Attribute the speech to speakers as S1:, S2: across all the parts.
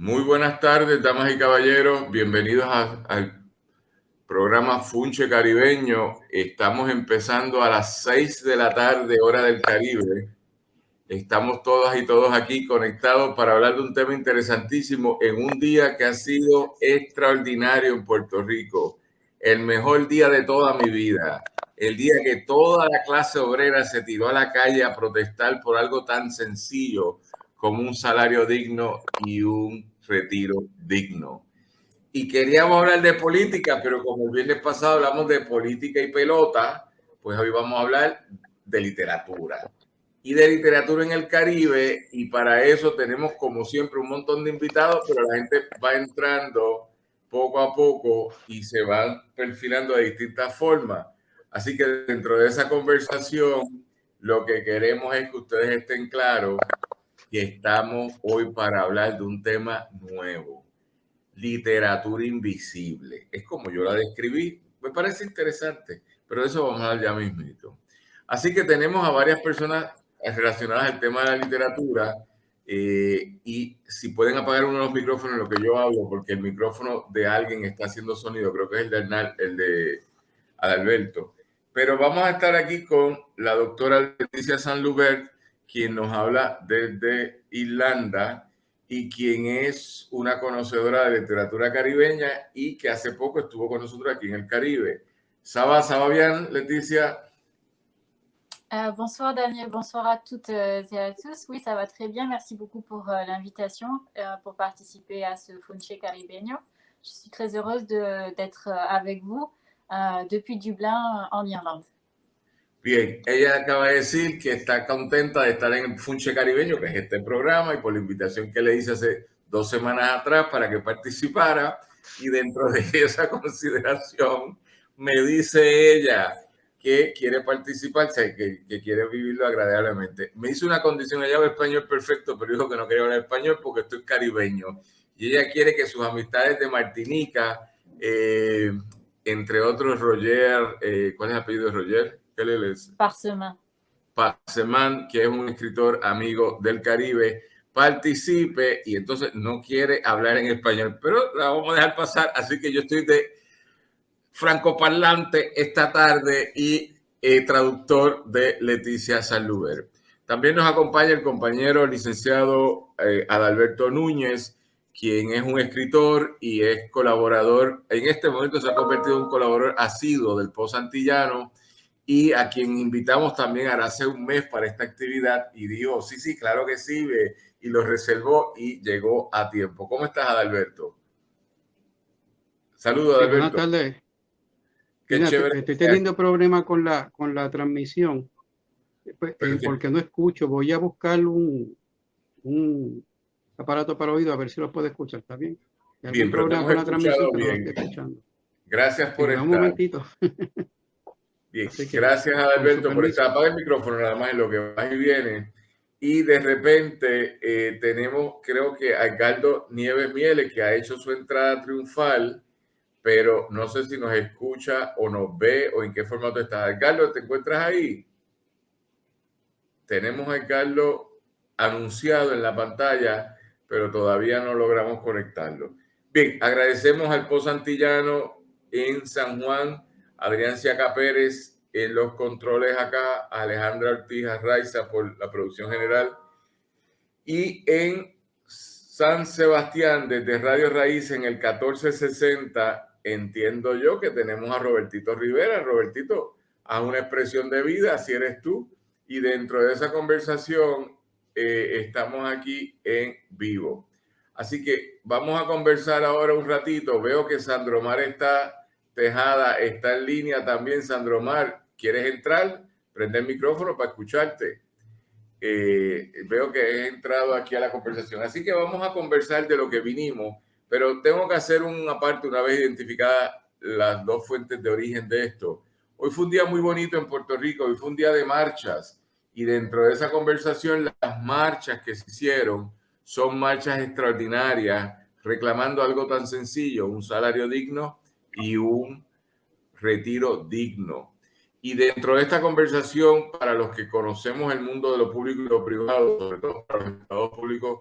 S1: Muy buenas tardes, damas y caballeros. Bienvenidos al programa Funche Caribeño. Estamos empezando a las 6 de la tarde, hora del Caribe. Estamos todas y todos aquí conectados para hablar de un tema interesantísimo en un día que ha sido extraordinario en Puerto Rico. El mejor día de toda mi vida. El día que toda la clase obrera se tiró a la calle a protestar por algo tan sencillo como un salario digno y un retiro digno. Y queríamos hablar de política, pero como el viernes pasado hablamos de política y pelota, pues hoy vamos a hablar de literatura y de literatura en el Caribe, y para eso tenemos como siempre un montón de invitados, pero la gente va entrando poco a poco y se van perfilando de distintas formas. Así que dentro de esa conversación lo que queremos es que ustedes estén claros que estamos hoy para hablar de un tema nuevo: literatura invisible. Es como yo la describí, me parece interesante, pero de eso vamos a hablar ya mismito. Así que tenemos a varias personas relacionadas al tema de la literatura, y si pueden apagar uno de los micrófonos en lo que yo hablo, porque el micrófono de alguien está haciendo sonido, creo que es el de Adalberto. Pero vamos a estar aquí con la doctora Leticia Sanlubert, quien nos habla desde Irlanda y quien es una conocedora de literatura caribeña y que hace poco estuvo con nosotros aquí en el Caribe. ¿Ça va bien, Leticia?
S2: Bonsoir Daniel, bonsoir à toutes et à tous. Oui, ça va très bien. Merci beaucoup pour l'invitation pour participer à ce Funche Caribeño. Je suis très heureuse d'être avec vous depuis Dublin en Irlande.
S1: Bien, ella acaba de decir que está contenta de estar en el Funche Caribeño, que es este programa, y por la invitación que le hice hace 2 semanas atrás para que participara. Y dentro de esa consideración, me dice ella que quiere participar, o sea, que quiere vivirlo agradablemente. Me hizo una condición, ella habla español perfecto, pero dijo que no quería hablar español porque estoy caribeño. Y ella quiere que sus amistades de Martinica, entre otros Roger, ¿cuál es el apellido de Roger? ¿Qué le les?
S2: Parsemin.
S1: Parsemán, que es un escritor amigo del Caribe, participe, y entonces no quiere hablar en español, pero la vamos a dejar pasar. Así que yo estoy de francoparlante esta tarde y traductor de Leticia Sanlubert. También nos acompaña el compañero licenciado Adalberto Núñez, quien es un escritor y es colaborador. En este momento se ha convertido en un colaborador asiduo del Post Antillano, y a quien invitamos también hace un mes para esta actividad y dijo, sí, sí, claro que sí, y lo reservó y llegó a tiempo. ¿Cómo estás, Adalberto? Saludos,
S3: Sí, buenas
S1: Adalberto.
S3: tardes.
S1: Qué
S3: Mira,
S1: chévere.
S3: estoy teniendo problemas con la transmisión,
S1: Pero que,
S3: porque no escucho. Voy a buscar un aparato para oído a ver si lo puedo escuchar. ¿Está bien? Hay algún
S1: bien, pero te
S3: problema
S1: hemos
S3: con la transmisión
S1: escuchado
S3: que no lo estoy
S1: bien.
S3: escuchando.
S1: Gracias
S3: Sí,
S1: por
S3: me da un
S1: estar.
S3: momentito.
S1: Bien,
S3: Así que,
S1: gracias,
S3: con su
S1: Adalberto, por
S3: permiso.
S1: estar. Apaga el micrófono nada más en lo que va y viene. Y de repente tenemos, creo que a Edgardo Nieves Mieles, que ha hecho su entrada triunfal, pero no sé si nos escucha o nos ve o en qué formato estás. Edgardo, ¿te encuentras ahí? Tenemos a Edgardo anunciado en la pantalla, pero todavía no logramos conectarlo. Bien, agradecemos al Post Antillano en San Juan, Adrián Ciaca Pérez en los controles acá, Alejandra Ortiz Arraiza por la producción general, y en San Sebastián, desde Radio Raíz en el 1460, entiendo yo que tenemos a Robertito Rivera. Robertito, haz una expresión de vida, así eres tú. Y dentro de esa conversación estamos aquí en vivo. Así que vamos a conversar ahora un ratito. Veo que Sandromar Tejada está en línea también. Sandromar, ¿quieres entrar? Prende el micrófono para escucharte. Veo que he entrado aquí a la conversación. Así que vamos a conversar de lo que vinimos, pero tengo que hacer una parte una vez identificadas las dos fuentes de origen de esto. Hoy fue un día muy bonito en Puerto Rico, hoy fue un día de marchas, y dentro de esa conversación las marchas que se hicieron son marchas extraordinarias reclamando algo tan sencillo: un salario digno y un retiro digno. Y dentro de esta conversación, para los que conocemos el mundo de lo público y lo privado, sobre todo para los estados públicos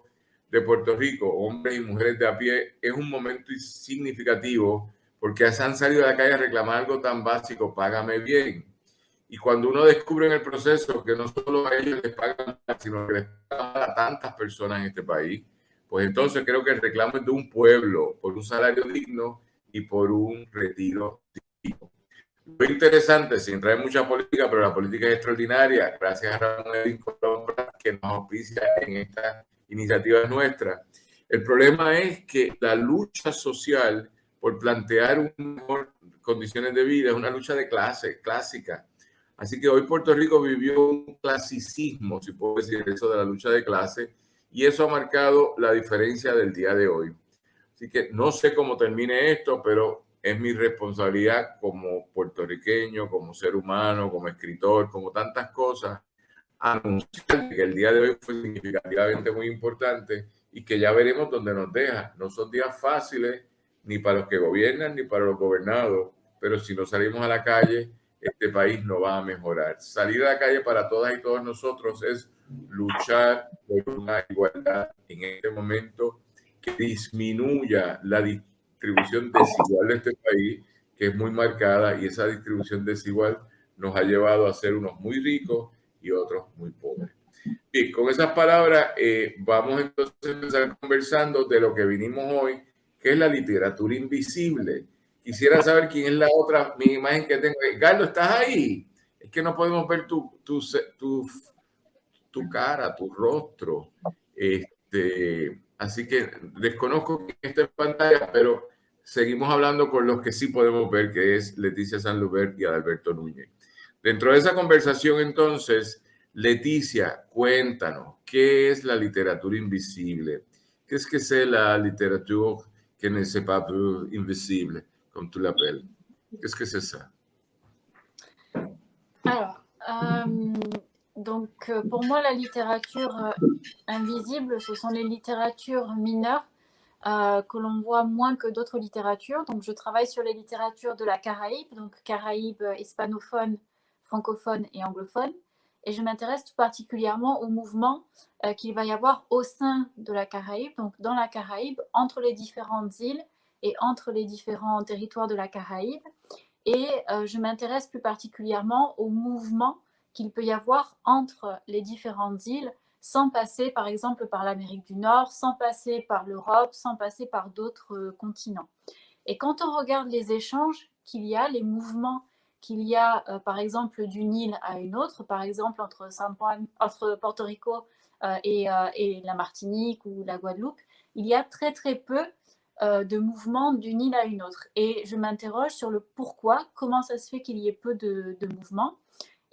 S1: de Puerto Rico, hombres y mujeres de a pie, es un momento significativo porque se han salido a la calle a reclamar algo tan básico: págame bien. Y cuando uno descubre en el proceso que no solo a ellos les pagan, sino que les pagan a tantas personas en este país, pues entonces creo que el reclamo es de un pueblo por un salario digno y por un retiro digno. Muy interesante, sin traer mucha política, pero la política es extraordinaria. Gracias a Ramón Edwin Colombra, que nos auspicia en esta iniciativa nuestra. El problema es que la lucha social por plantear mejor condiciones de vida es una lucha de clase, clásica. Así que hoy Puerto Rico vivió un clasicismo, si puedo decir eso, de la lucha de clase, y eso ha marcado la diferencia del día de hoy. Así que no sé cómo termine esto, pero es mi responsabilidad como puertorriqueño, como ser humano, como escritor, como tantas cosas, anunciar que el día de hoy fue significativamente muy importante y que ya veremos dónde nos deja. No son días fáciles ni para los que gobiernan ni para los gobernados, pero si no salimos a la calle, este país no va a mejorar. Salir a la calle para todas y todos nosotros es luchar por una igualdad en este momento que disminuya la distribución desigual de este país, que es muy marcada, y esa distribución desigual nos ha llevado a ser unos muy ricos y otros muy pobres. Y con esas palabras vamos entonces a empezar conversando de lo que vinimos hoy, que es la literatura invisible. Quisiera saber quién es la otra, mi imagen que tengo. Gardo, ¿estás ahí? Es que no podemos ver tu cara, tu rostro. Así que desconozco quién está en pantalla, pero seguimos hablando con los que sí podemos ver, que es Leticia Sanluber y Adalberto Núñez. Dentro de esa conversación, entonces, Leticia, cuéntanos, ¿qué es la literatura invisible? Qu'est-ce que c'est la littérature qui ne n'est pas invisible, comme tu l'appelles? Qu'est-ce que c'est ça?
S2: Alors, donc pour moi, la littérature invisible, ce sont les littératures mineures que l'on voit moins que d'autres littératures. Donc, je travaille sur les littératures de la Caraïbe, donc Caraïbe hispanophone, francophone et anglophone. Et je m'intéresse tout particulièrement au mouvement qu'il va y avoir au sein de la Caraïbe, donc dans la Caraïbe, entre les différentes îles et entre les différents territoires de la Caraïbe. Et je m'intéresse plus particulièrement au mouvement qu'il peut y avoir entre les différentes îles, sans passer par exemple par l'Amérique du Nord, sans passer par l'Europe, sans passer par d'autres continents. Et quand on regarde les échanges qu'il y a, les mouvements qu'il y a par exemple d'une île à une autre, par exemple entre Porto Rico et la Martinique ou la Guadeloupe, il y a très très peu de mouvements d'une île à une autre. Et je m'interroge sur le pourquoi, comment ça se fait qu'il y ait peu de mouvements.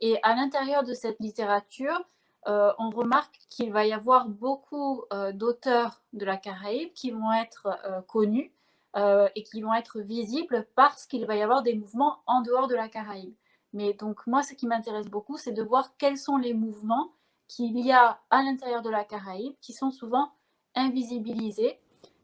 S2: Et à l'intérieur de cette littérature, on remarque qu'il va y avoir beaucoup d'auteurs de la Caraïbe qui vont être connus et qui vont être visibles parce qu'il va y avoir des mouvements en dehors de la Caraïbe. Mais donc moi, ce qui m'intéresse beaucoup, c'est de voir quels sont les mouvements qu'il y a à l'intérieur de la Caraïbe qui sont souvent invisibilisés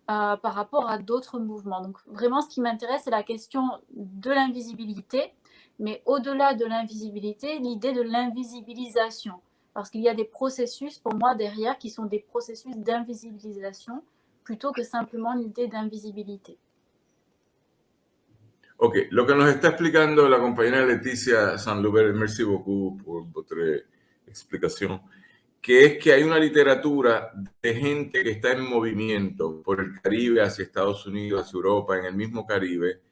S2: par rapport à d'autres mouvements. Donc vraiment, ce qui m'intéresse, c'est la question de l'invisibilité, mais au-delà de l'invisibilité, l'idée de l'invisibilisation. Parce qu'il y a des processus, pour moi, derrière, qui sont des processus d'invisibilisation, plutôt que simplement l'idée d'invisibilité.
S1: Ok, lo que nos está explicando la compañera Leticia Sanluber, merci beaucoup por votre explicación, que es que hay una literatura de gente que está en movimiento por el Caribe, hacia Estados Unidos, hacia Europa, en el mismo Caribe,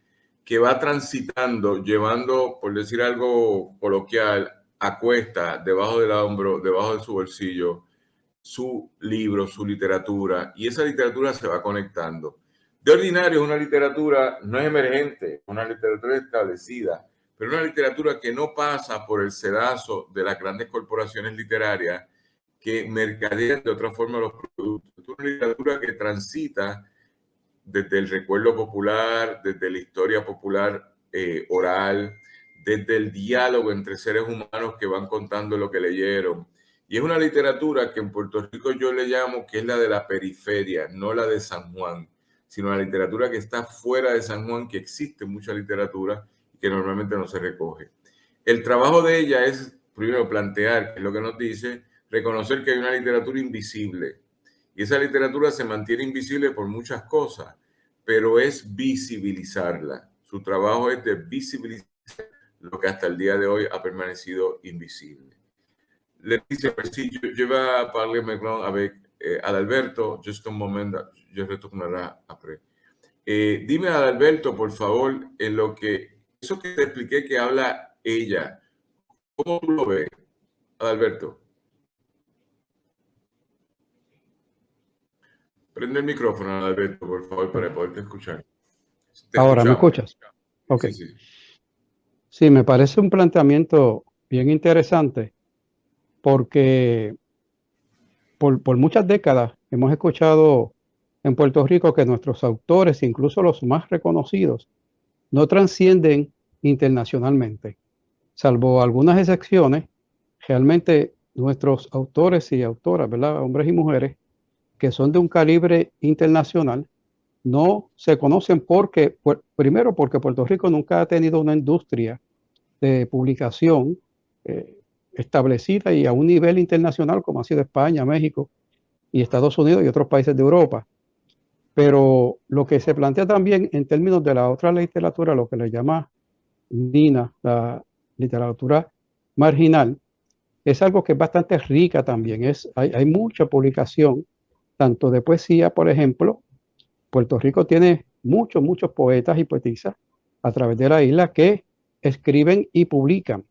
S1: que va transitando, llevando, por decir algo coloquial, a cuesta, debajo del hombro, debajo de su bolsillo, su libro, su literatura, y esa literatura se va conectando. De ordinario es una literatura no es emergente, es una literatura establecida, pero una literatura que no pasa por el sedazo de las grandes corporaciones literarias que mercadean de otra forma los productos. Es una literatura que transita desde el recuerdo popular, desde la historia popular oral, desde el diálogo entre seres humanos que van contando lo que leyeron. Y es una literatura que en Puerto Rico yo le llamo que es la de la periferia, no la de San Juan, sino la literatura que está fuera de San Juan, que existe mucha literatura y que normalmente no se recoge. El trabajo de ella es, primero, plantear, que es lo que nos dice, reconocer que hay una literatura invisible. Y esa literatura se mantiene invisible por muchas cosas, pero es visibilizarla. Su trabajo es de visibilizar lo que hasta el día de hoy ha permanecido invisible. Leticia, si je vais parler maintenant avec Adalberto, juste un moment, je retournerai après. Dime, Adalberto, por favor, en lo que eso que te expliqué que habla ella, ¿cómo tú lo ves, Adalberto? Prende el micrófono, Adalberto, por favor, para poderte escuchar. Te
S3: Ahora, ¿me
S1: escuchamos.
S3: escuchas? Ok.
S1: Sí, sí.
S3: Sí, me parece un planteamiento bien interesante porque por muchas décadas hemos escuchado en Puerto Rico que nuestros autores, incluso los más reconocidos, no trascienden internacionalmente. Salvo algunas excepciones, realmente nuestros autores y autoras, ¿verdad? Hombres y mujeres, que son de un calibre internacional, no se conocen porque, primero, porque Puerto Rico nunca ha tenido una industria de publicación establecida y a un nivel internacional como ha sido España, México y Estados Unidos y otros países de Europa. Pero lo que se plantea también en términos de la otra literatura, lo que le llama Nina, la literatura marginal, es algo que es bastante rica también. Hay mucha publicación, tanto de poesía, por ejemplo. Puerto Rico tiene muchos poetas y poetisas a través de la isla que escriben y publican,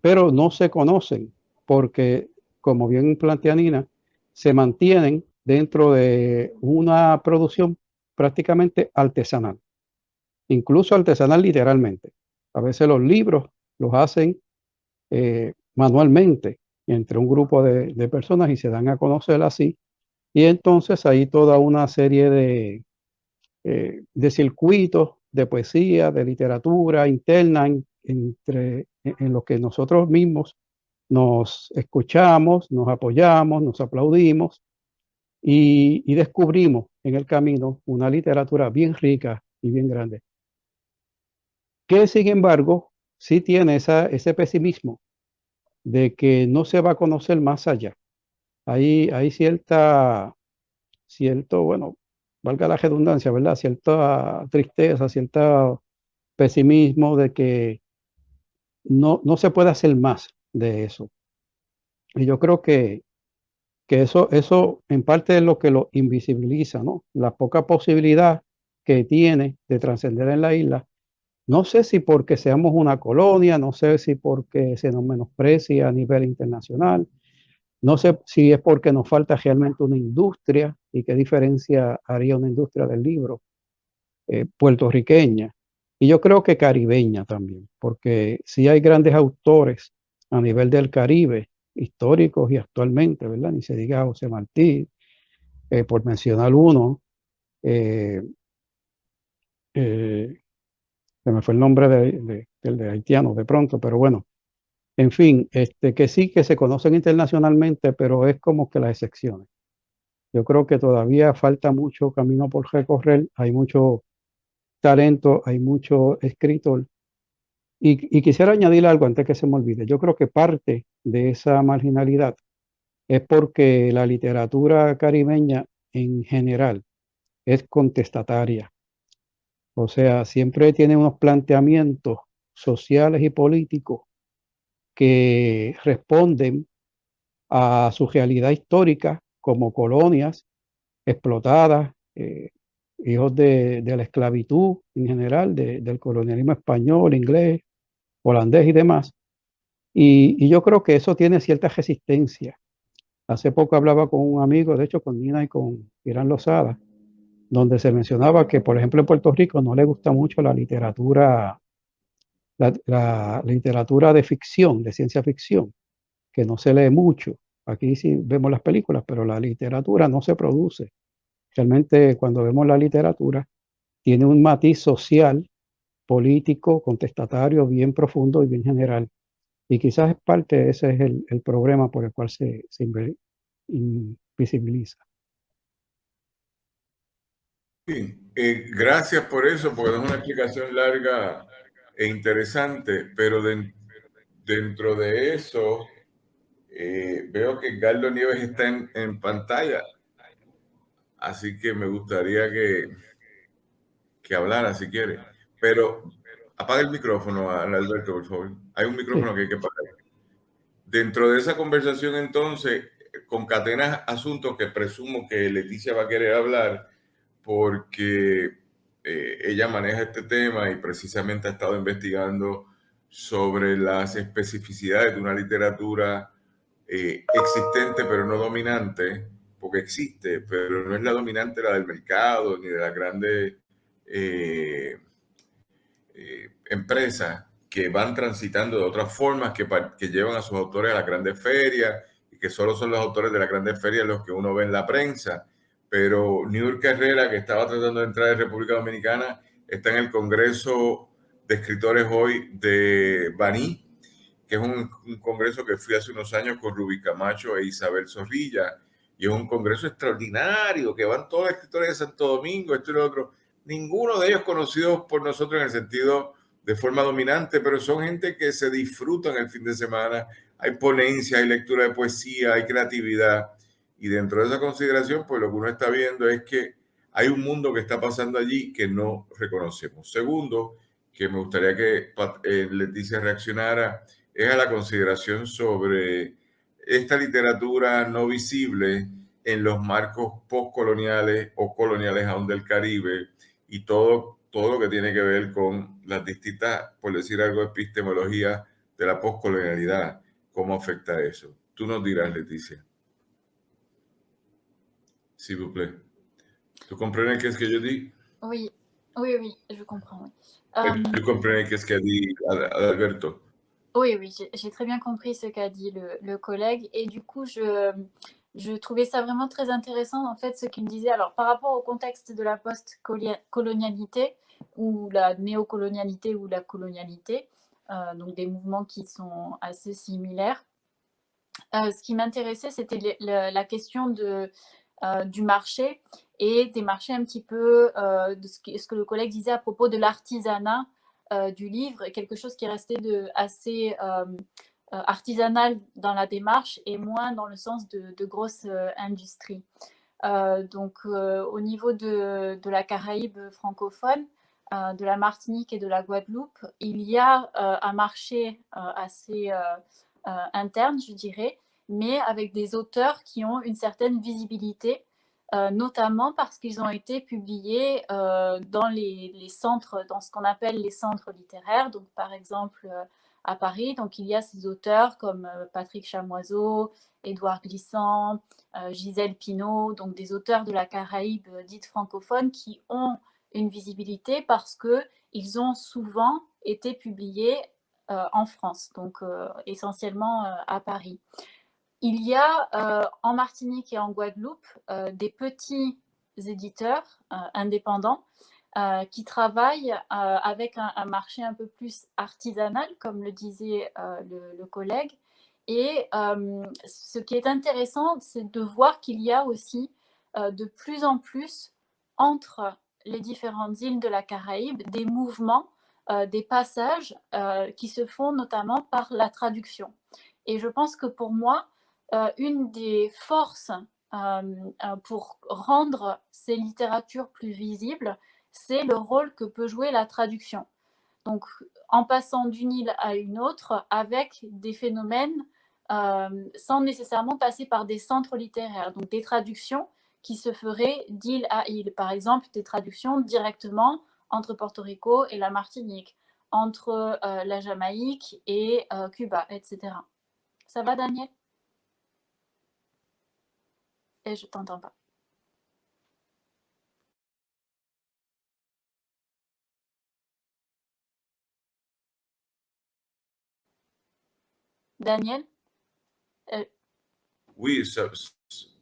S3: pero no se conocen porque, como bien plantea Nina, se mantienen dentro de una producción prácticamente artesanal, incluso artesanal literalmente. A veces los libros los hacen manualmente entre un grupo de personas y se dan a conocer así. Y entonces hay toda una serie de circuitos de poesía, de literatura interna en los que nosotros mismos nos escuchamos, nos apoyamos, nos aplaudimos y descubrimos en el camino una literatura bien rica y bien grande, que sin embargo sí tiene ese pesimismo de que no se va a conocer más allá. Hay cierto, bueno, valga la redundancia, ¿verdad? Cierta tristeza, cierto pesimismo de que no se puede hacer más de eso. Y yo creo que eso en parte es lo que lo invisibiliza, ¿no? La poca posibilidad que tiene de trascender en la isla. No sé si porque seamos una colonia, no sé si porque se nos menosprecia a nivel internacional, no sé si es porque nos falta realmente una industria y qué diferencia haría una industria del libro puertorriqueña. Y yo creo que caribeña también, porque sí hay grandes autores a nivel del Caribe, históricos y actualmente, ¿verdad? Ni se diga José Martí, por mencionar uno, eh, eh, se me fue el nombre del de haitiano de pronto, pero bueno, en fin, que sí que se conocen internacionalmente, pero es como que las excepciones. Yo creo que todavía falta mucho camino por recorrer, hay mucho talento, hay mucho escritor. Y quisiera añadir algo antes que se me olvide. Yo creo que parte de esa marginalidad es porque la literatura caribeña en general es contestataria. O sea, siempre tiene unos planteamientos sociales y políticos que responden a su realidad histórica como colonias explotadas, hijos de la esclavitud en general, del colonialismo español, inglés, holandés y demás. Y yo creo que eso tiene cierta resistencia. Hace poco hablaba con un amigo, de hecho con Nina y con Irán Lozada, donde se mencionaba que, por ejemplo, en Puerto Rico no le gusta mucho la literatura de ficción, de ciencia ficción, que no se lee mucho. Aquí sí vemos las películas, pero la literatura no se produce. Realmente cuando vemos la literatura, tiene un matiz social, político, contestatario, bien profundo y bien general. Y quizás es parte, ese es el problema por el cual se invisibiliza.
S1: Sí, gracias por eso, porque es una explicación larga e interesante, pero dentro de eso veo que Gardo Nieves está en pantalla. así que me gustaría que hablara si quiere. Pero apaga el micrófono, Alberto, por favor. Hay un micrófono que hay que apagar. Dentro de esa conversación, entonces, concatenas asuntos que presumo que Leticia va a querer hablar porque ella maneja este tema y precisamente ha estado investigando sobre las especificidades de una literatura existente pero no dominante, porque existe, pero no es la dominante la del mercado ni de las grandes empresas que van transitando de otras formas que llevan a sus autores a las grandes ferias y que solo son los autores de las grandes ferias los que uno ve en la prensa. Pero Niurka Herrera, que estaba tratando de entrar en República Dominicana, está en el Congreso de Escritores hoy de Baní, que es un congreso que fui hace unos años con Rubí Camacho e Isabel Zorrilla, y es un congreso extraordinario, que van todos los escritores de Santo Domingo, esto y lo otro, ninguno de ellos conocidos por nosotros en el sentido de forma dominante, pero son gente que se disfrutan el fin de semana, hay ponencias, hay lectura de poesía, hay creatividad, y dentro de esa consideración, pues lo que uno está viendo es que hay un mundo que está pasando allí que no reconocemos. Segundo, que me gustaría que Leticia reaccionara, es a la consideración sobre esta literatura no visible en los marcos postcoloniales o coloniales aún del Caribe y todo lo que tiene que ver con las distintas, por decir algo, epistemologías de la postcolonialidad. ¿Cómo afecta eso? Tú nos dirás, Leticia. S'il vous plaît. ¿Tú comprendes qu'est-ce que je dis?
S2: Oui, oui, oui, je comprends. Oui.
S1: ¿Tú comprendes qu'est-ce qu'a dit Alberto?
S2: Oui, oui, j'ai très bien compris ce qu'a dit le collègue. Et du coup, je trouvais ça vraiment très intéressant, en fait, ce qu'il me disait. Alors, par rapport au contexte de la post-colonialité, ou la néocolonialité, ou la colonialité, donc des mouvements qui sont assez similaires, ce qui m'intéressait, c'était la question du marché et des marchés un petit peu de ce que le collègue disait à propos de l'artisanat du livre, quelque chose qui restait assez artisanal dans la démarche et moins dans le sens de grosse industrie. Donc au niveau de la Caraïbe francophone, de la Martinique et de la Guadeloupe, il y a un marché assez interne, je dirais, mais avec des auteurs qui ont une certaine visibilité, notamment parce qu'ils ont été publiés dans les centres, dans ce qu'on appelle les centres littéraires. Donc, par exemple, à Paris, donc, il y a ces auteurs comme Patrick Chamoiseau, Édouard Glissant, Gisèle Pinault, donc des auteurs de la Caraïbe dite francophone qui ont une visibilité parce qu'ils ont souvent été publiés en France, donc essentiellement à Paris. Il y a en Martinique et en Guadeloupe des petits éditeurs indépendants qui travaillent avec un marché un peu plus artisanal, comme le disait le collègue. Et ce qui est intéressant, c'est de voir qu'il y a aussi de plus en plus entre les différentes îles de la Caraïbe des mouvements, des passages qui se font notamment par la traduction. Et je pense que pour moi, une des forces pour rendre ces littératures plus visibles, c'est le rôle que peut jouer la traduction. Donc, en passant d'une île à une autre, avec des phénomènes sans nécessairement passer par des centres littéraires. Donc, des traductions qui se feraient d'île à île. Par exemple, des traductions directement entre Porto Rico et la Martinique, entre la Jamaïque et Cuba, etc. Ça va, Daniel? Et je t'entends pas. Daniel?
S1: Oui,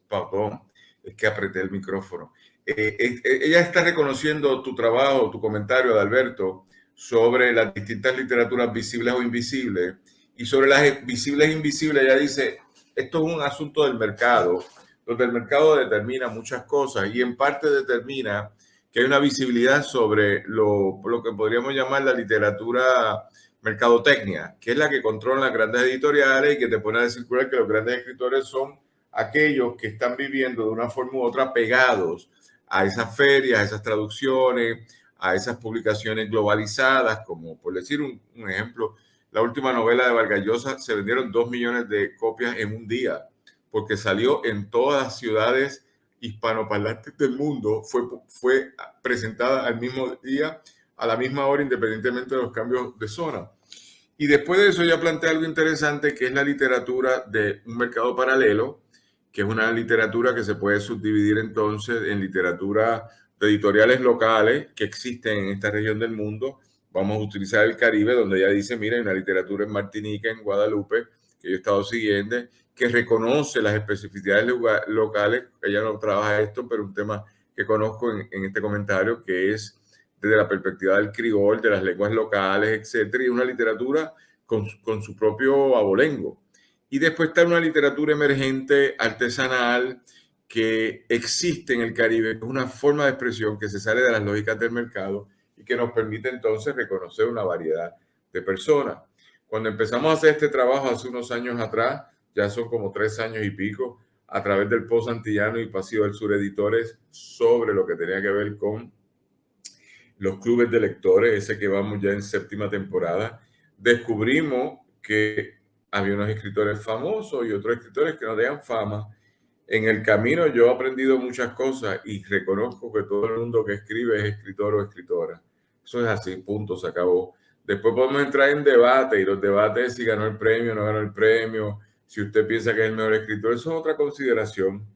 S1: pardon, es que apreté el micrófono. Ella está reconociendo tu trabajo, tu comentario, Adalberto, sobre las distintas literaturas visibles o invisibles, y sobre las visibles e invisibles ella dice, esto es un asunto del mercado, donde el mercado determina muchas cosas y en parte determina que hay una visibilidad sobre lo que podríamos llamar la literatura mercadotecnia, que es la que controlan las grandes editoriales y que te pone a circular que los grandes escritores son aquellos que están viviendo de una forma u otra pegados a esas ferias, a esas traducciones, a esas publicaciones globalizadas, como por decir un ejemplo, la última novela de Vargas Llosa se vendieron 2 millones de copias en un día, porque salió en todas las ciudades hispanoparlantes del mundo, fue presentada al mismo día, a la misma hora, independientemente de los cambios de zona. Y después de eso ya planteé algo interesante, que es la literatura de un mercado paralelo, que es una literatura que se puede subdividir entonces en literatura de editoriales locales que existen en esta región del mundo. Vamos a utilizar el Caribe, donde ella dice, mira, hay una literatura en Martinica, en Guadalupe, que yo he estado siguiendo, que reconoce las especificidades locales. Ella no trabaja esto, pero un tema que conozco en este comentario, que es desde la perspectiva del criol, de las lenguas locales, etcétera, y una literatura con su propio abolengo. Y después está una literatura emergente, artesanal, que existe en el Caribe, que es una forma de expresión que se sale de las lógicas del mercado y que nos permite entonces reconocer una variedad de personas. Cuando empezamos a hacer este trabajo hace unos años atrás, ya son como 3 años y pico, a través del Post Antillano y Pasillo del Sur Editores, sobre lo que tenía que ver con los clubes de lectores, ese que vamos ya en 7ª temporada, descubrimos que había unos escritores famosos y otros escritores que no tenían fama. En el camino yo he aprendido muchas cosas y reconozco que todo el mundo que escribe es escritor o escritora. Eso es así, punto, se acabó. Después podemos entrar en debate, y los debates si ganó el premio o no ganó el premio, si usted piensa que es el mejor escritor, eso es otra consideración.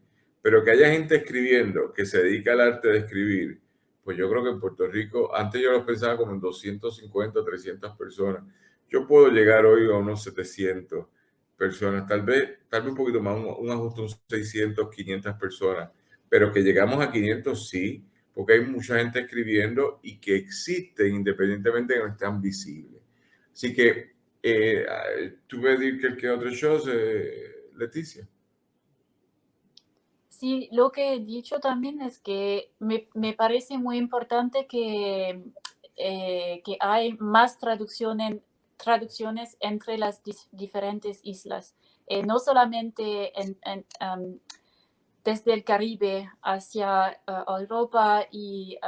S1: Pero que haya gente escribiendo que se dedica al arte de escribir, pues yo creo que en Puerto Rico, antes yo los pensaba como en 250, 300 personas. Yo puedo llegar hoy a unos 700 personas, tal vez un poquito más, un ajuste, unos 600, 500 personas, pero que llegamos a 500 sí, porque hay mucha gente escribiendo y que existen independientemente de que no estén visibles. Así que, ¿tú ves que otro show, Leticia?
S2: Sí, lo que he dicho también es que me parece muy importante que hay más traducciones entre las diferentes islas, no solamente desde el Caribe hacia Europa y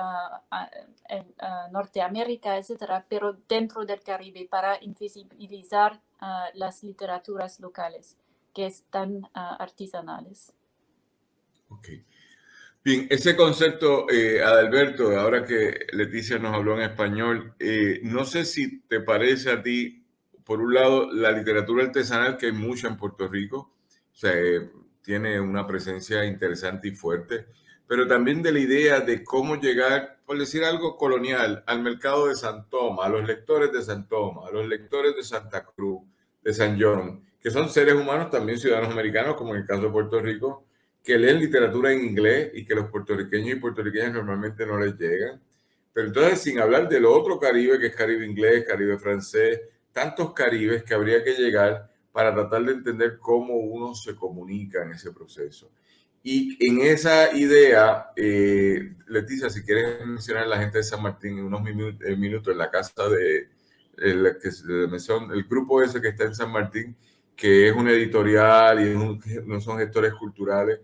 S2: Norteamérica, etcétera, pero dentro del Caribe para invisibilizar las literaturas locales que están artesanales.
S1: Ok. Bien, ese concepto, Adalberto, ahora que Leticia nos habló en español, no sé si te parece a ti, por un lado, la literatura artesanal, que hay mucha en Puerto Rico, o sea, tiene una presencia interesante y fuerte, pero también de la idea de cómo llegar, por decir algo colonial, al mercado de San Tomás, a los lectores de San Tomás, a los lectores de Santa Cruz, de San John, que son seres humanos, también ciudadanos americanos, como en el caso de Puerto Rico, que leen literatura en inglés y que los puertorriqueños y puertorriqueñas normalmente no les llegan. Pero entonces, sin hablar del otro Caribe, que es Caribe inglés, Caribe francés, tantos Caribes que habría que llegar para tratar de entender cómo uno se comunica en ese proceso. Y en esa idea, Leticia, si quieres mencionar a la gente de San Martín en unos minutos en la casa de el grupo ese que está en San Martín, que es una editorial y no son gestores culturales.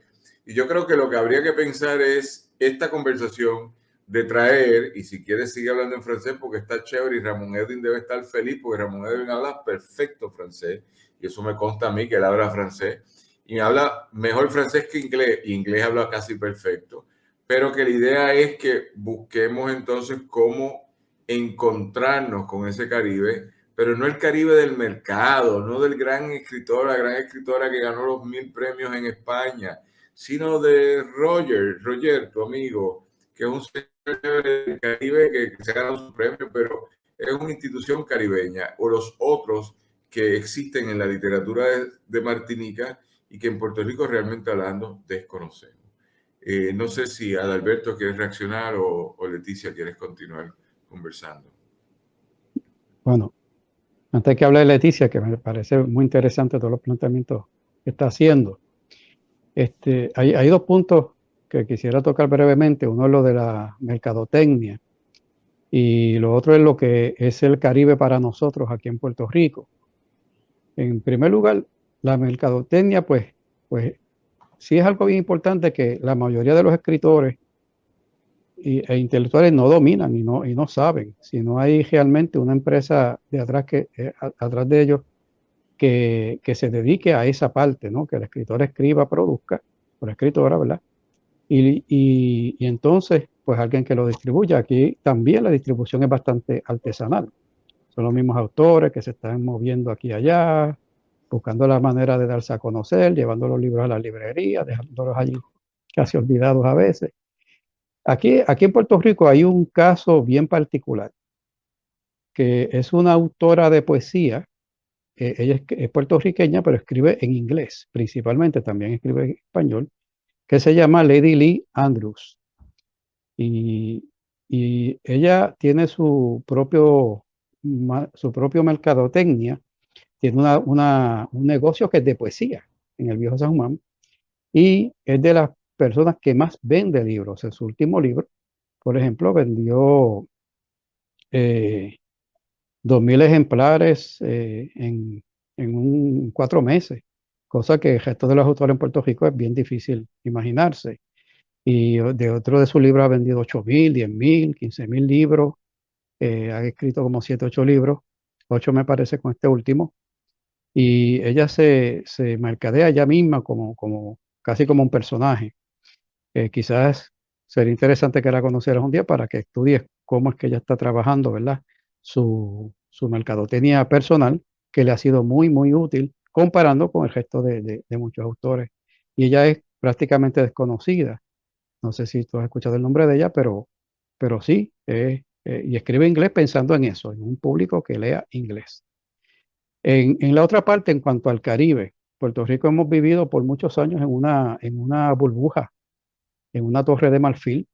S1: Y yo creo que lo que habría que pensar es esta conversación de traer, y si quieres sigue hablando en francés porque está chévere y Ramón Edwin debe estar feliz porque Ramón Edwin habla perfecto francés y eso me consta a mí que él habla francés y habla mejor francés que inglés y inglés habla casi perfecto, pero que la idea es que busquemos entonces cómo encontrarnos con ese Caribe, pero no el Caribe del mercado, no del gran escritor, la gran escritora que ganó los 1000 premios en España, sino de Roger, tu amigo, que es un señor del Caribe que se ha ganado su premio, pero es una institución caribeña, o los otros que existen en la literatura de Martinica y que en Puerto Rico, realmente hablando, desconocemos. No sé si Adalberto quieres reaccionar o Leticia quieres continuar conversando.
S3: Bueno, antes que hable de Leticia, que me parece muy interesante todos los planteamientos que está haciendo, hay 2 puntos que quisiera tocar brevemente. Uno es lo de la mercadotecnia y lo otro es lo que es el Caribe para nosotros aquí en Puerto Rico. En primer lugar, la mercadotecnia, pues sí es algo bien importante que la mayoría de los escritores e intelectuales no dominan y no saben. Si no hay realmente una empresa de atrás, atrás de ellos que se dedique a esa parte, ¿no? Que el escritor escriba, produzca, o la escritora, ¿verdad? Y entonces, pues alguien que lo distribuya. Aquí también la distribución es bastante artesanal. Son los mismos autores que se están moviendo aquí y allá, buscando la manera de darse a conocer, llevando los libros a la librería, dejándolos allí casi olvidados a veces. Aquí en Puerto Rico hay un caso bien particular, que es una autora de poesía. Ella es puertorriqueña, pero escribe en inglés, principalmente, también escribe en español, que se llama Lady Lee Andrews. Y, y ella tiene su propio mercadotecnia, tiene un negocio que es de poesía en el Viejo San Juan, y es de las personas que más vende libros. En su último libro, por ejemplo, vendió eh, 2.000 ejemplares en 4 meses, cosa que el resto de los autores en Puerto Rico es bien difícil imaginarse. Y de otro de sus libros ha vendido 8.000, 10.000, 15.000 libros. Ha escrito como 7, 8 libros, 8 me parece con este último. Y ella se mercadea ella misma casi como un personaje. Quizás sería interesante que la conocieras un día para que estudies cómo es que ella está trabajando, ¿verdad? Su mercadotecnia personal, que le ha sido muy, muy útil comparando con el resto de muchos autores. Y ella es prácticamente desconocida. No sé si tú has escuchado el nombre de ella, pero sí, y escribe inglés pensando en eso, en un público que lea inglés. En la otra parte, en cuanto al Caribe, Puerto Rico hemos vivido por muchos años en una burbuja, en una torre de marfil,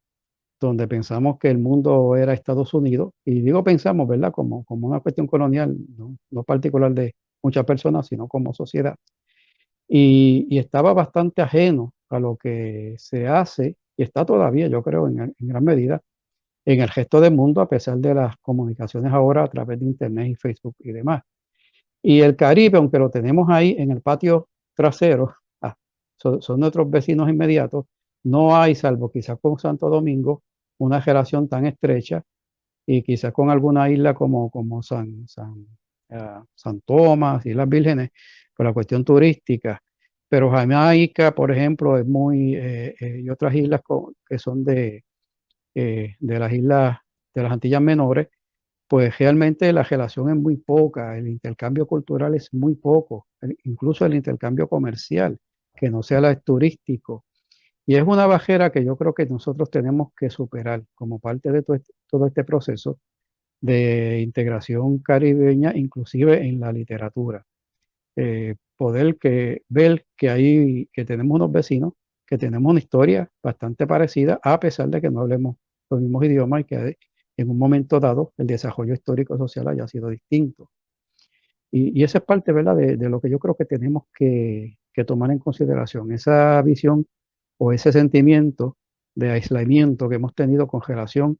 S3: donde pensamos que el mundo era Estados Unidos, y digo pensamos, ¿verdad? Como una cuestión colonial, no particular de muchas personas, sino como sociedad. Y estaba bastante ajeno a lo que se hace, y está todavía, yo creo, en gran medida, en el resto del mundo, a pesar de las comunicaciones ahora a través de Internet y Facebook y demás. Y el Caribe, aunque lo tenemos ahí en el patio trasero, son nuestros vecinos inmediatos, no hay, salvo quizás con Santo Domingo, una relación tan estrecha, y quizás con alguna isla como San Tomás, Islas Vírgenes, por la cuestión turística. Pero Jamaica, por ejemplo, es y otras islas que son de las islas de las Antillas Menores, pues realmente la relación es muy poca, el intercambio cultural es muy poco, incluso el intercambio comercial, que no sea la turístico. Y es una barrera que yo creo que nosotros tenemos que superar como parte de todo este proceso de integración caribeña, inclusive en la literatura. Poder ver que tenemos unos vecinos, que tenemos una historia bastante parecida, a pesar de que no hablemos los mismos idiomas y que en un momento dado el desarrollo histórico social haya sido distinto. Y esa es parte, ¿verdad?, de lo que yo creo que tenemos que tomar en consideración, esa visión o ese sentimiento de aislamiento que hemos tenido con relación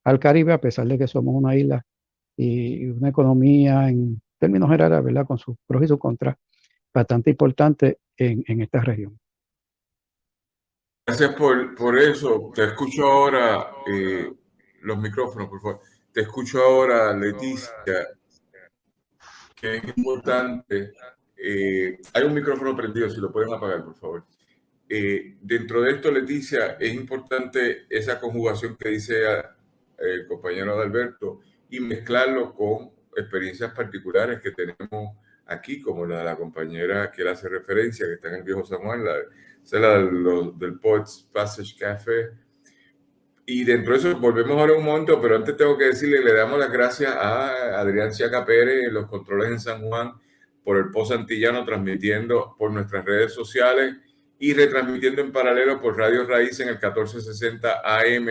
S3: al Caribe, a pesar de que somos una isla y una economía en términos generales, ¿verdad?, con sus pros y sus contras, bastante importante en esta región.
S1: Gracias por eso. Te escucho ahora, los micrófonos, por favor. Te escucho ahora, Leticia, que es importante. Hay un micrófono prendido, si lo pueden apagar, por favor. Dentro de esto, Leticia, es importante esa conjugación que dice el compañero Adalberto y mezclarlo con experiencias particulares que tenemos aquí, como la de la compañera que le hace referencia, que está en el Viejo San Juan, del Poets Passage Café. Y dentro de eso volvemos ahora un momento, pero antes tengo que decirle, le damos las gracias a Adrián Chiaca Pérez en los controles en San Juan por el Post Antillano, transmitiendo por nuestras redes sociales y retransmitiendo en paralelo por Radio Raíz en el 1460 AM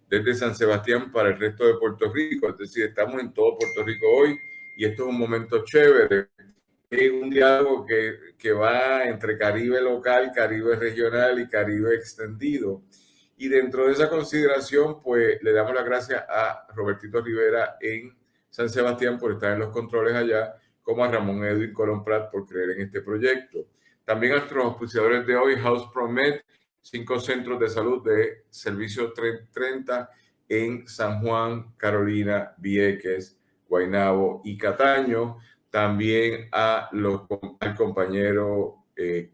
S1: desde San Sebastián para el resto de Puerto Rico. Es decir, estamos en todo Puerto Rico hoy y esto es un momento chévere. Es un diálogo que va entre Caribe local, Caribe regional y Caribe extendido. Y dentro de esa consideración, pues le damos las gracias a Robertito Rivera en San Sebastián por estar en los controles allá, como a Ramón Edwin Colón Prat por creer en este proyecto. También a nuestros auspiciadores de hoy, House ProMed, 5 centros de salud de servicio 30 en San Juan, Carolina, Vieques, Guaynabo y Cataño. También al compañero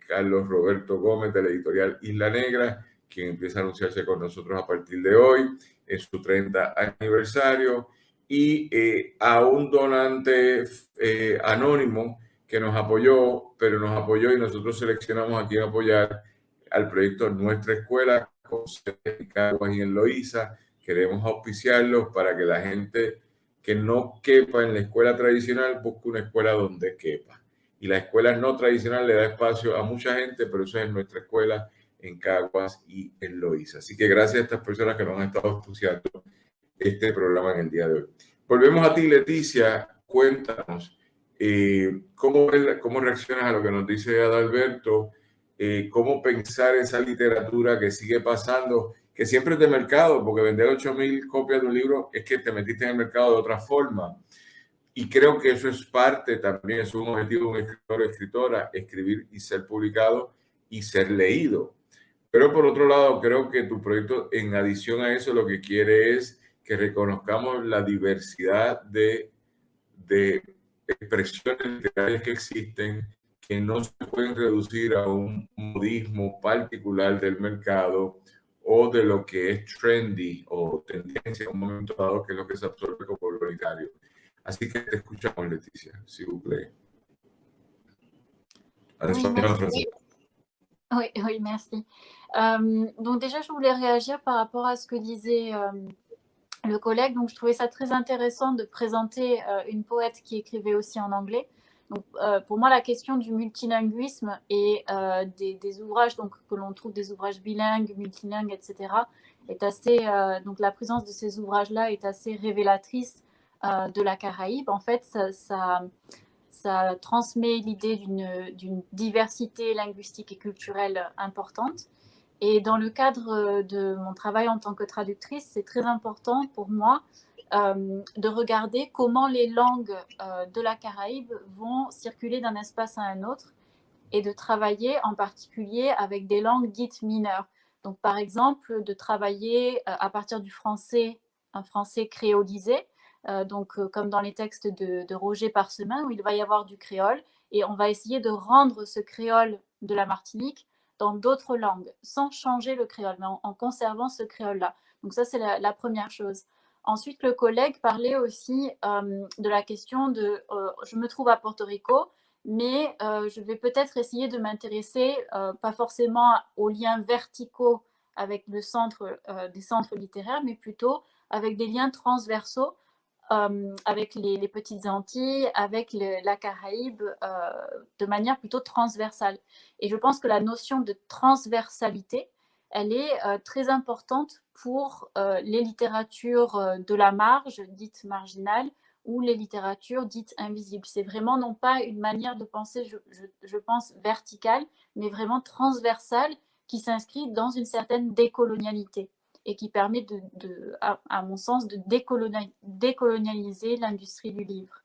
S1: Carlos Roberto Gómez de la editorial Isla Negra, quien empieza a anunciarse con nosotros a partir de hoy en su 30 aniversario, y a un donante anónimo que nos apoyó, pero nos apoyó y nosotros seleccionamos a quién apoyar al proyecto Nuestra Escuela, con sede en Caguas y en Loíza. Queremos auspiciarlos para que la gente que no quepa en la escuela tradicional busque una escuela donde quepa. Y la escuela no tradicional le da espacio a mucha gente, pero eso es Nuestra Escuela en Caguas y en Loíza. Así que gracias a estas personas que nos han estado auspiciando este programa en el día de hoy. Volvemos a ti, Leticia. Cuéntanos cómo reaccionas a lo que nos dice Adalberto, cómo pensar esa literatura que sigue pasando, que siempre es de mercado, porque vender 8,000 copias de un libro es que te metiste en el mercado de otra forma. Y creo que eso es parte también, es un objetivo de un escritor o escritora, escribir y ser publicado y ser leído. Pero por otro lado, creo que tu proyecto, en adición a eso, lo que quiere es que reconozcamos la diversidad de expresiones literarias que existen, que no se pueden reducir a un modismo particular del mercado o de lo que es trendy o tendencia en un momento dado, que es lo que se absorbe como prioritario. Así que te escuchamos, Leticia, s'il vous plaît.
S2: Oui, merci. Donc déjà, je voulais réagir par rapport à ce que disait le collègue. Donc, je trouvais ça très intéressant de présenter une poète qui écrivait aussi en anglais. Donc, pour moi, la question du multilinguisme et des ouvrages donc, que l'on trouve, des ouvrages bilingues, multilingues, etc., est assez, donc la présence de ces ouvrages-là est assez révélatrice de la Caraïbe. En fait, ça transmet l'idée d'une diversité linguistique et culturelle importante. Et dans le cadre de mon travail en tant que traductrice, c'est très important pour moi de regarder comment les langues de la Caraïbe vont circuler d'un espace à un autre et de travailler en particulier avec des langues dites mineures. Donc par exemple, de travailler à partir du français, un français créolisé, comme dans les textes de Roger Parsemin, où il va y avoir du créole, et on va essayer de rendre ce créole de la Martinique dans d'autres langues, sans changer le créole, mais en conservant ce créole-là. Donc ça, c'est la première chose. Ensuite, le collègue parlait aussi de la question de je me trouve à Porto Rico, mais je vais peut-être essayer de m'intéresser, pas forcément aux liens verticaux avec le centre, des centres littéraires, mais plutôt avec des liens transversaux avec les petites Antilles, avec la Caraïbe, de manière plutôt transversale. Et je pense que la notion de transversalité, elle est très importante pour les littératures de la marge, dites marginales, ou les littératures dites invisibles. C'est vraiment non pas une manière de penser, je pense, verticale, mais vraiment transversale, qui s'inscrit dans une certaine décolonialité et qui permet, à mon sens, de décolonialiser l'industrie du livre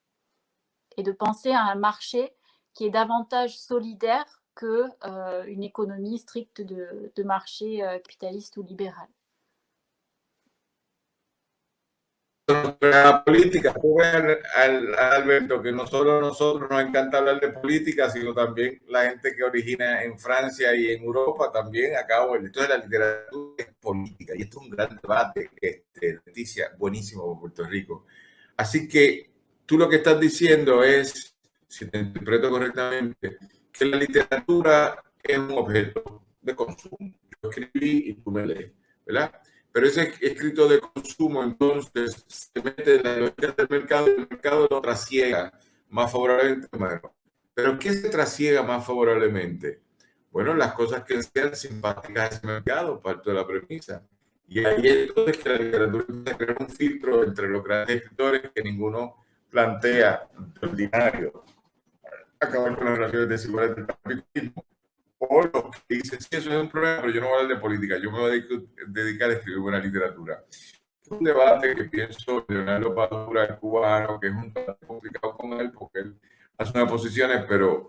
S2: et de penser à un marché qui est davantage solidaire qu'une économie stricte de marché capitaliste ou libéral.
S1: La política, tú ves Alberto, que no solo nosotros nos encanta hablar de política, sino también la gente que origina en Francia y en Europa también. Acá, bueno, esto de la literatura es política y esto es un gran debate, Leticia, buenísimo por Puerto Rico. Así que tú lo que estás diciendo es, si te interpreto correctamente, que la literatura es un objeto de consumo. Yo escribí y tú me lees, ¿verdad? Pero ese escrito de consumo, entonces, se mete en la lógica del mercado y el mercado lo trasiega más favorablemente. Bueno, ¿pero qué se trasiega más favorablemente? Bueno, las cosas que sean simpáticas a ese mercado, parte de la premisa. Y ahí entonces que la literatura crea un filtro entre los grandes escritores que ninguno plantea de ordinario. Acabar con las relaciones desiguales del capitalismo. O los que dicen, sí, eso es un problema, pero yo no voy a hablar de política, yo me voy a dedicar a escribir buena literatura. Es un debate que pienso Leonardo Padura, el cubano, que es un debate complicado con él, porque él hace unas posiciones, pero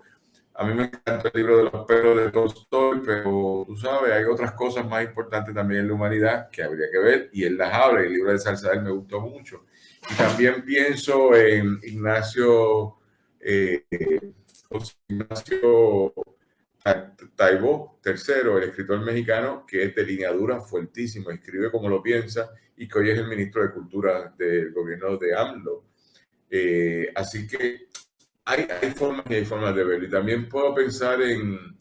S1: A mí me encanta el libro de los perros de Tolstoy, pero tú sabes, hay otras cosas más importantes también en la humanidad que habría que ver, y él las habla. El libro de Salzader me gustó mucho. Y también pienso en Ignacio Taibo III, el escritor mexicano, que es de lineadura fuertísima, escribe como lo piensa y que hoy es el ministro de Cultura del gobierno de AMLO. Así que hay formas y hay formas de verlo. Y también puedo pensar en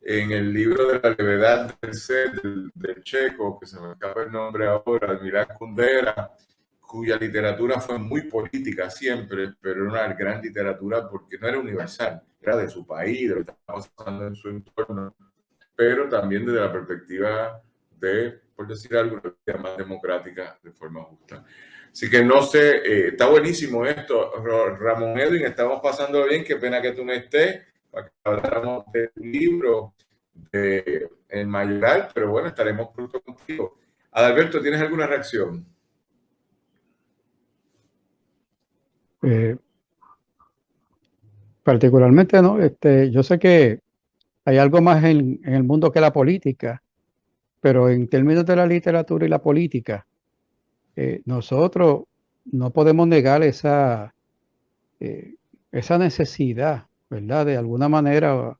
S1: el libro de la levedad del ser del checo, que se me escapa el nombre ahora, de Milán Kundera, cuya literatura fue muy política siempre, pero era una gran literatura porque no era universal, era de su país, de lo que estaba pasando en su entorno, pero también desde la perspectiva de, por decir algo, una vida más democrática de forma justa. Así que no sé, está buenísimo esto. Ramón Edwin, estamos pasando bien, qué pena que tú no estés, para que habláramos de tu libro en Mayoral, pero bueno, estaremos pronto contigo. Adalberto, ¿tienes alguna reacción?
S3: Particularmente, ¿no? Yo sé que hay algo más en el mundo que la política, pero en términos de la literatura y la política, nosotros no podemos negar esa necesidad, ¿verdad? De alguna manera,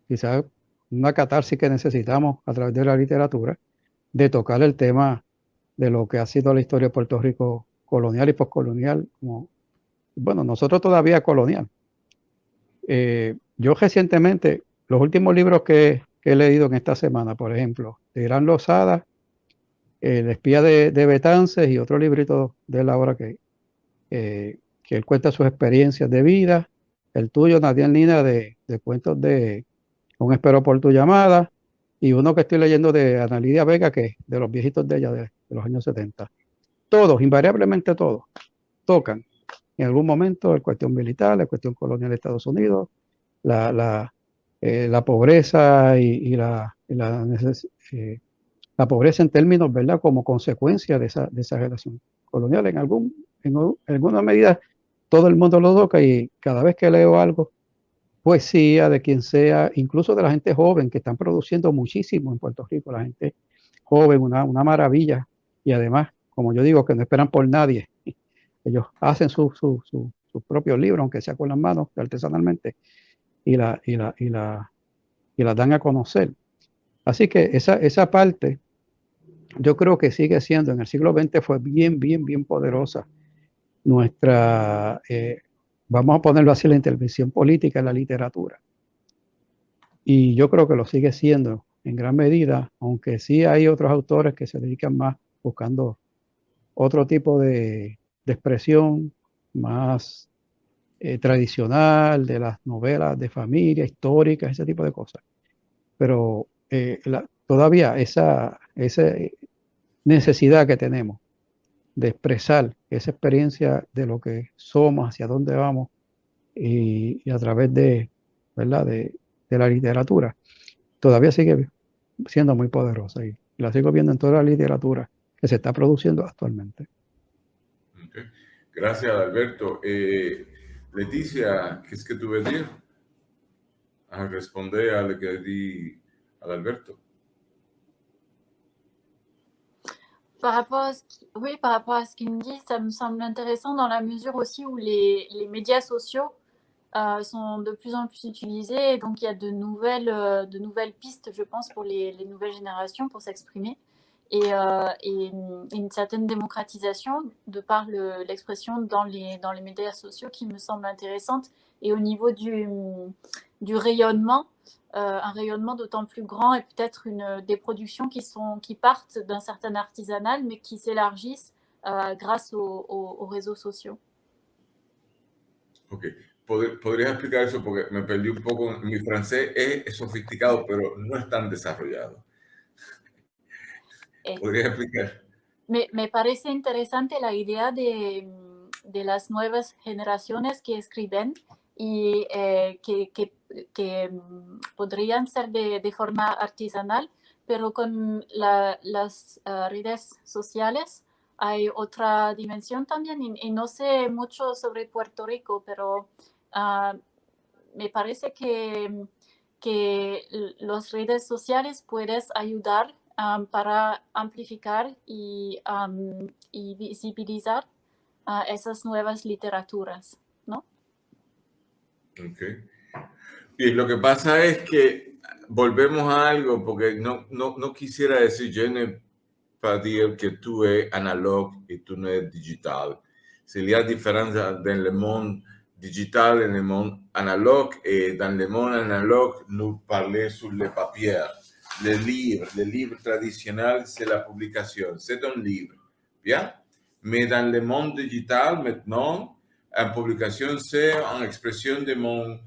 S3: quizás una catarsis que necesitamos a través de la literatura, de tocar el tema de lo que ha sido la historia de Puerto Rico colonial y postcolonial, como, bueno, nosotros todavía colonial. Yo recientemente, los últimos libros que he leído en esta semana, por ejemplo, de Irán Lozada, El espía de Betances y otro librito de él ahora que él cuenta sus experiencias de vida, el tuyo, Nadia Nina, de cuentos de Un espero por tu llamada, y uno que estoy leyendo de Ana Lidia Vega, que de los viejitos de ella, de los años 70. Todos, invariablemente todos, tocan en algún momento la cuestión militar, la cuestión colonial de Estados Unidos, la pobreza y la pobreza en términos, ¿verdad?, como consecuencia de esa relación colonial. En alguna medida todo el mundo lo toca, y cada vez que leo algo, poesía de quien sea, incluso de la gente joven que están produciendo muchísimo en Puerto Rico, la gente joven, una maravilla, y además, como yo digo, que no esperan por nadie. Ellos hacen sus propios libros, aunque sea con las manos, artesanalmente, y la dan a conocer. Así que esa parte, yo creo que sigue siendo, en el siglo XX fue bien, bien, bien poderosa nuestra, vamos a ponerlo así, la intervención política en la literatura. Y yo creo que lo sigue siendo en gran medida, aunque sí hay otros autores que se dedican más buscando otro tipo de expresión más tradicional, de las novelas de familia, históricas, ese tipo de cosas. Pero todavía esa necesidad que tenemos de expresar esa experiencia de lo que somos, hacia dónde vamos, y a través de, ¿verdad?, de la literatura, todavía sigue siendo muy poderosa, y la sigo viendo en toda la literatura que se está produciendo actualmente.
S1: Okay. Gracias, Alberto. Leticia, qu'est-ce que tu veux dire? Responder a lo que dit Alberto.
S2: Par rapport à ce qu'il me dit, ça me semble intéressant dans la mesure aussi où les médias sociaux sont de plus en plus utilisés. Et donc, il y a de nouvelles pistes, je pense, pour les nouvelles générations pour s'exprimer. Et une certaine démocratisation de par l'expression dans les médias sociaux qui me semble intéressante. Et au niveau du rayonnement, un rayonnement d'autant plus grand, et peut-être des productions qui partent d'un certain artisanal, mais qui s'élargissent grâce aux réseaux sociaux.
S1: Ok. ¿Podrías explicar eso? Porque me perdí un poco. Mi francés es sofisticado, pero no es tan desarrollado. ¿Podrías explicar?
S2: Me parece interesante la idea de las nuevas generaciones que escriben y que podrían ser de forma artesanal, pero con las redes sociales hay otra dimensión también. Y no sé mucho sobre Puerto Rico, pero me parece que las redes sociales pueden ayudar para amplificar y visibilizar esas nuevas literaturas, ¿no?
S1: Okay. Y lo que pasa es que volvemos a algo, porque no quisiera decir, je ne pas dire que tout est analogue et tout n'est digital. S'il y a différence dans le monde digital et le monde analogue, et dans le monde analogue, nous parlons sur le papier. Le livre traditionnel, c'est la publication, c'est un livre, bien? Mais dans le monde digital, maintenant, en publication, c'est une expression de mon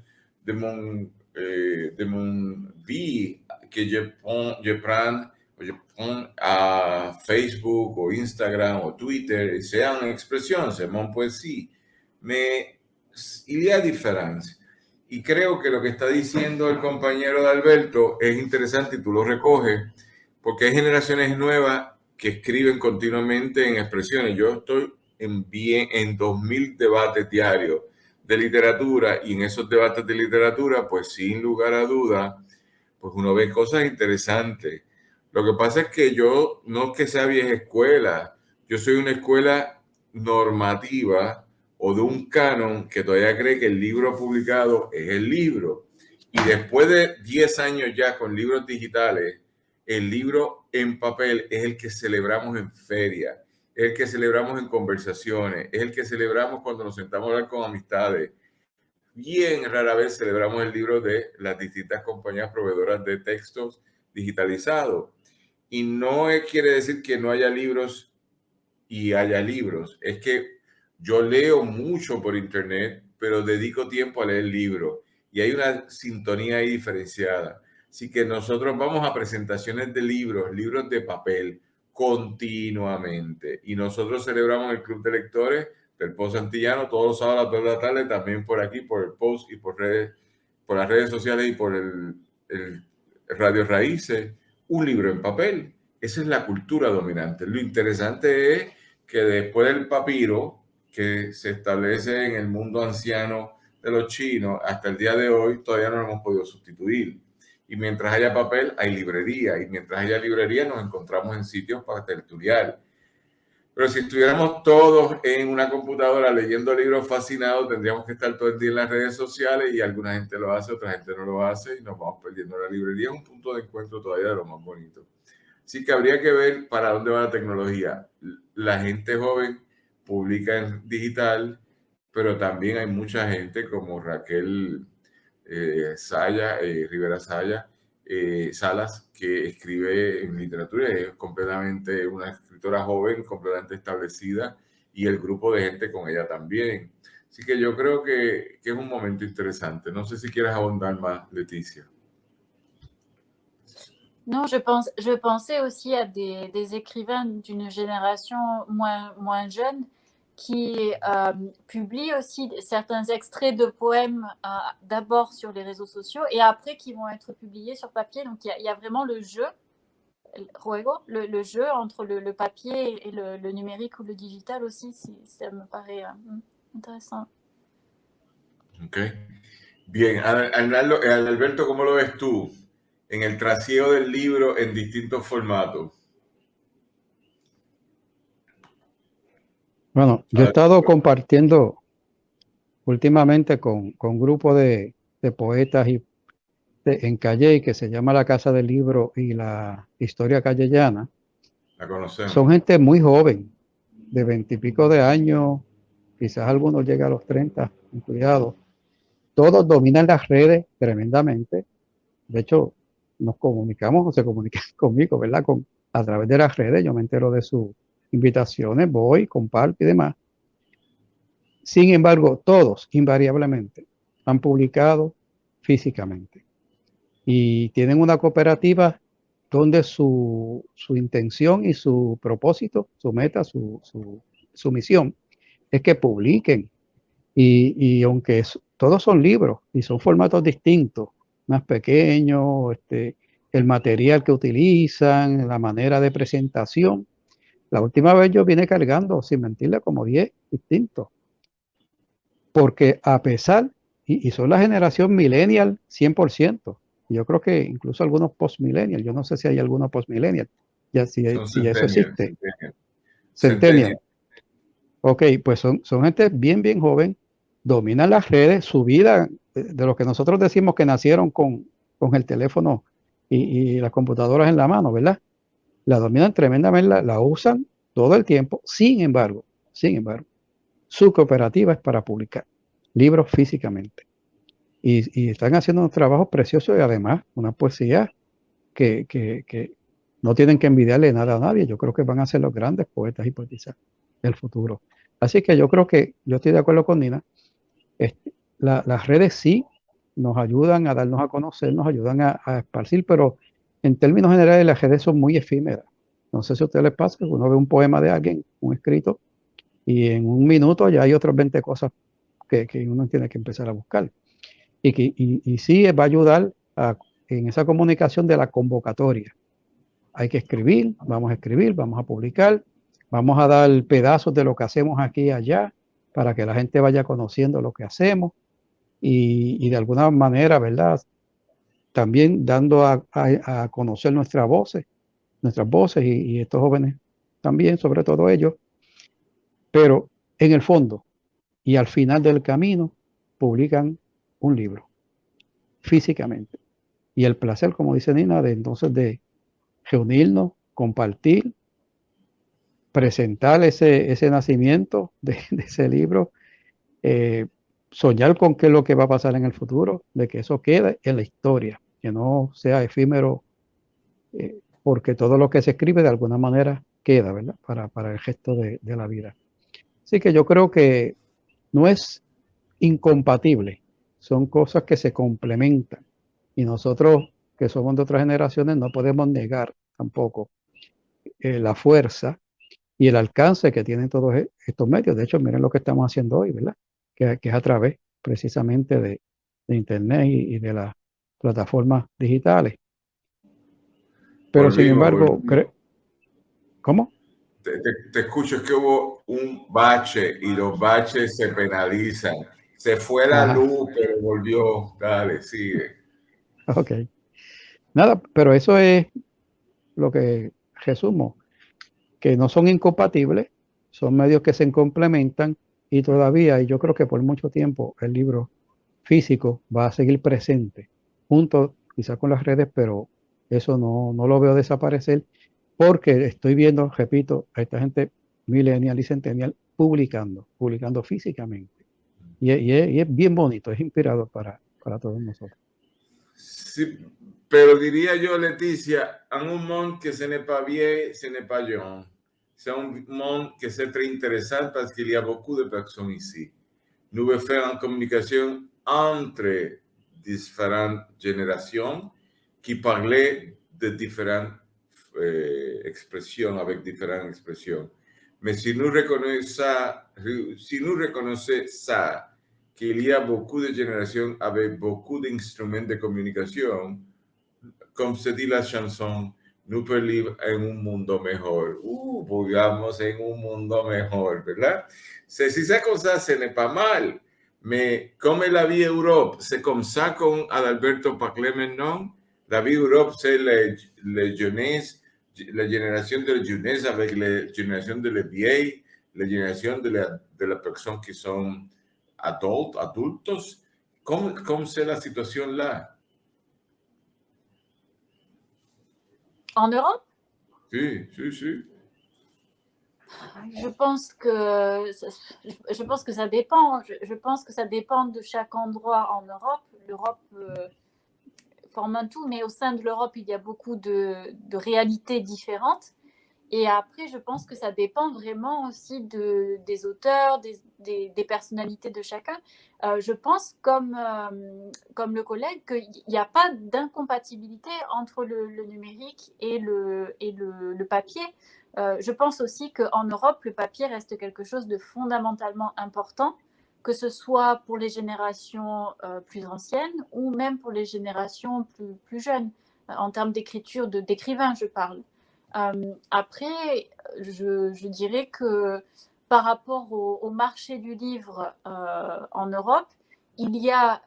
S1: vie que je prends à Facebook o Instagram o Twitter, c'est une expression, c'est mon poesía. Mais il y a diferencia. Y creo que lo que está diciendo el compañero de Alberto es interesante y tú lo recoges, porque hay generaciones nuevas que escriben continuamente en expresiones. Yo estoy en 2000 debates diarios de literatura, y en esos debates de literatura, pues sin lugar a duda, pues uno ve cosas interesantes. Lo que pasa es que yo no es que sea vieja escuela, yo soy una escuela normativa o de un canon que todavía cree que el libro publicado es el libro. Y después de 10 años ya con libros digitales, el libro en papel es el que celebramos en feria, es el que celebramos en conversaciones, es el que celebramos cuando nos sentamos a hablar con amistades. Bien rara vez celebramos el libro de las distintas compañías proveedoras de textos digitalizados. Y no quiere decir que no haya libros y haya libros. Es que yo leo mucho por internet, pero dedico tiempo a leer libros. Y hay una sintonía ahí diferenciada. Así que nosotros vamos a presentaciones de libros de papel, continuamente. Y nosotros celebramos el Club de Lectores del Post Antillano todos los sábados a las 2 de la tarde, también por aquí, por el Post y por las redes sociales y por el Radio Raíces, un libro en papel. Esa es la cultura dominante. Lo interesante es que después del papiro que se establece en el mundo anciano de los chinos, hasta el día de hoy todavía no lo hemos podido sustituir. Y mientras haya papel, hay librería. Y mientras haya librería, nos encontramos en sitios para tertuliar. Pero si estuviéramos todos en una computadora leyendo libros fascinados, tendríamos que estar todo el día en las redes sociales, y alguna gente lo hace, otra gente no lo hace, y nos vamos perdiendo. La librería es un punto de encuentro todavía de lo más bonito. Así que habría que ver para dónde va la tecnología. La gente joven publica en digital, pero también hay mucha gente como Raquel Rivera Salas, que escribe en literatura, es completamente una escritora joven, completamente establecida, y el grupo de gente con ella también. Así que yo creo que es un momento interesante. No sé si quieres abundar más, Leticia.
S2: Non, je pensais aussi à des écrivains d'une génération moins jeune qui publient aussi certains extraits de poèmes d'abord sur les réseaux sociaux et après qui vont être publiés sur papier. Donc il y a vraiment le jeu, le jeu entre le papier et le numérique ou le digital aussi, ça me paraît intéressant.
S1: Ok. Bien, Alberto, ¿cómo lo ves tú en el trasiego del libro en distintos formatos?
S3: Bueno, yo he estado compartiendo últimamente con un grupo de poetas en Calle, que se llama La Casa del Libro y la Historia Callellana.
S1: La conocemos.
S3: Son gente muy joven, de 20 y pico de años, quizás algunos llegan a los 30, cuidado. Todos dominan las redes tremendamente. De hecho, nos comunicamos o se comunican conmigo, ¿verdad? A través de las redes. Yo me entero de sus invitaciones, voy, comparto y demás. Sin embargo, todos invariablemente han publicado físicamente y tienen una cooperativa donde su intención y su propósito, su meta, su misión es que publiquen. Y aunque todos son libros y son formatos distintos, más pequeños, el material que utilizan, la manera de presentación. La última vez yo vine cargando, sin mentirle, como 10 distintos. Porque a pesar y son la generación millennial 100%. Yo creo que incluso algunos post-millennial, yo no sé si hay algunos post-millennial, ya si eso existe. Centennial. Ok, pues son gente bien joven, dominan las redes, su vida, de lo que nosotros decimos que nacieron con el teléfono y las computadoras en la mano, ¿verdad? La dominan tremendamente, la usan todo el tiempo. Sin embargo, su cooperativa es para publicar libros físicamente. Y están haciendo unos trabajos preciosos y además una poesía que no tienen que envidiarle nada a nadie. Yo creo que van a ser los grandes poetas y poetisas del futuro. Así que yo creo que yo estoy de acuerdo con Nina. Las redes sí nos ayudan a darnos a conocer, nos ayudan a esparcir, pero en términos generales las redes son muy efímeras. No sé si a ustedes les pasa, que uno ve un poema de alguien, un escrito, y en un minuto ya hay otras 20 cosas que uno tiene que empezar a buscar. Y sí va a ayudar en esa comunicación de la convocatoria. Hay que escribir, vamos a publicar, vamos a dar pedazos de lo que hacemos aquí y allá para que la gente vaya conociendo lo que hacemos y de alguna manera, ¿verdad? También dando a conocer nuestras voces y estos jóvenes también, sobre todo ellos, pero en el fondo y al final del camino publican un libro físicamente. Y el placer, como dice Nina, de entonces de reunirnos, compartir, presentar ese nacimiento de ese libro, soñar con qué es lo que va a pasar en el futuro, de que eso quede en la historia, que no sea efímero, porque todo lo que se escribe de alguna manera queda, ¿verdad? Para el gesto de la vida. Así que yo creo que no es incompatible, son cosas que se complementan y nosotros que somos de otras generaciones no podemos negar tampoco la fuerza y el alcance que tienen todos estos medios. De hecho, miren lo que estamos haciendo hoy, ¿verdad? Que es a través precisamente de Internet y de las plataformas digitales. Pero sin embargo, ¿cómo?
S1: Te escucho, es que hubo un bache y los baches se penalizan. Se fue la luz, pero volvió. Dale, sigue.
S3: Ok. Nada, pero eso es lo que resumo, que no son incompatibles, son medios que se complementan y todavía, y yo creo que por mucho tiempo, el libro físico va a seguir presente, junto quizás con las redes, pero eso no lo veo desaparecer porque estoy viendo, repito, a esta gente millennial y centennial publicando físicamente. Y es bien bonito, es inspirador para todos nosotros.
S1: Sí, pero diría yo, Leticia, en un monde que ce n'est pas vieux, ce n'est pas jeune. C'est un monde que c'est très intéressant parce qu'il y a beaucoup de personnes ici. Nous devons faire une communication entre différentes générations qui parlaient de différentes expressions, avec différentes expressions. Mais si nous reconnaissons ça, qu'il y a beaucoup de générations avec beaucoup d'instruments de communication, comme se dit la chanson, nous pouvons vivre en un mundo mejor. Vivamos en un mundo mejor, ¿verdad? Si c'est comme ça, ce n'est pas mal. Mais comme la vie Europe, c'est comme ça qu'on Adalberto Paclet-Menon, la vie Europe, c'est les jeunesse, la génération de la jeunesse avec la génération de la vieille, la génération de la personnes qui sont adultos. ¿Cómo c'est la situation là?
S2: En Europe?
S1: Sí.
S2: Je pense que ça dépend. Je pense que ça dépend de chaque endroit en Europe. L'Europe forme un tout, mais au sein de l'Europe, il y a beaucoup de réalités différentes. Et après, je pense que ça dépend vraiment aussi des auteurs, des personnalités de chacun. Je pense, comme le collègue, qu'il n'y a pas d'incompatibilité entre le numérique et le papier. Je pense aussi qu'en Europe, le papier reste quelque chose de fondamentalement important, que ce soit pour les générations plus anciennes ou même pour les générations plus jeunes, en termes d'écriture, d'écrivain, je parle. Après, je dirais que par rapport au marché du livre en Europe, il y a,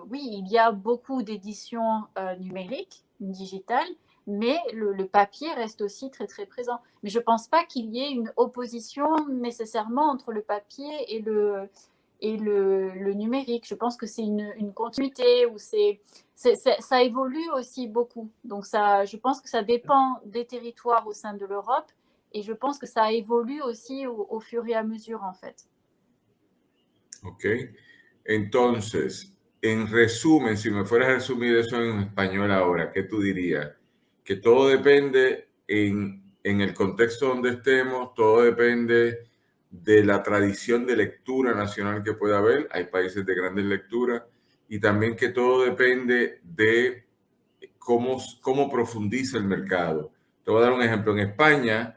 S2: oui, il y a beaucoup d'éditions numériques, digitales, mais le papier reste aussi très, très présent. Mais je ne pense pas qu'il y ait une opposition nécessairement entre le papier et le numérique. Je pense que c'est une continuité, où ça évolue aussi beaucoup. Donc, je pense que ça dépend des territoires au sein de l'Europe, et je pense que ça évolue aussi au fur et à mesure, en fait.
S1: Ok. Entonces, en resumen, si me fueras a resumir eso en español ahora, ¿qué tú dirías? Que todo depende en el contexto donde estemos, todo depende de la tradición de lectura nacional que pueda haber. Hay países de grandes lecturas, y también que todo depende de cómo profundiza el mercado. Te voy a dar un ejemplo. En España,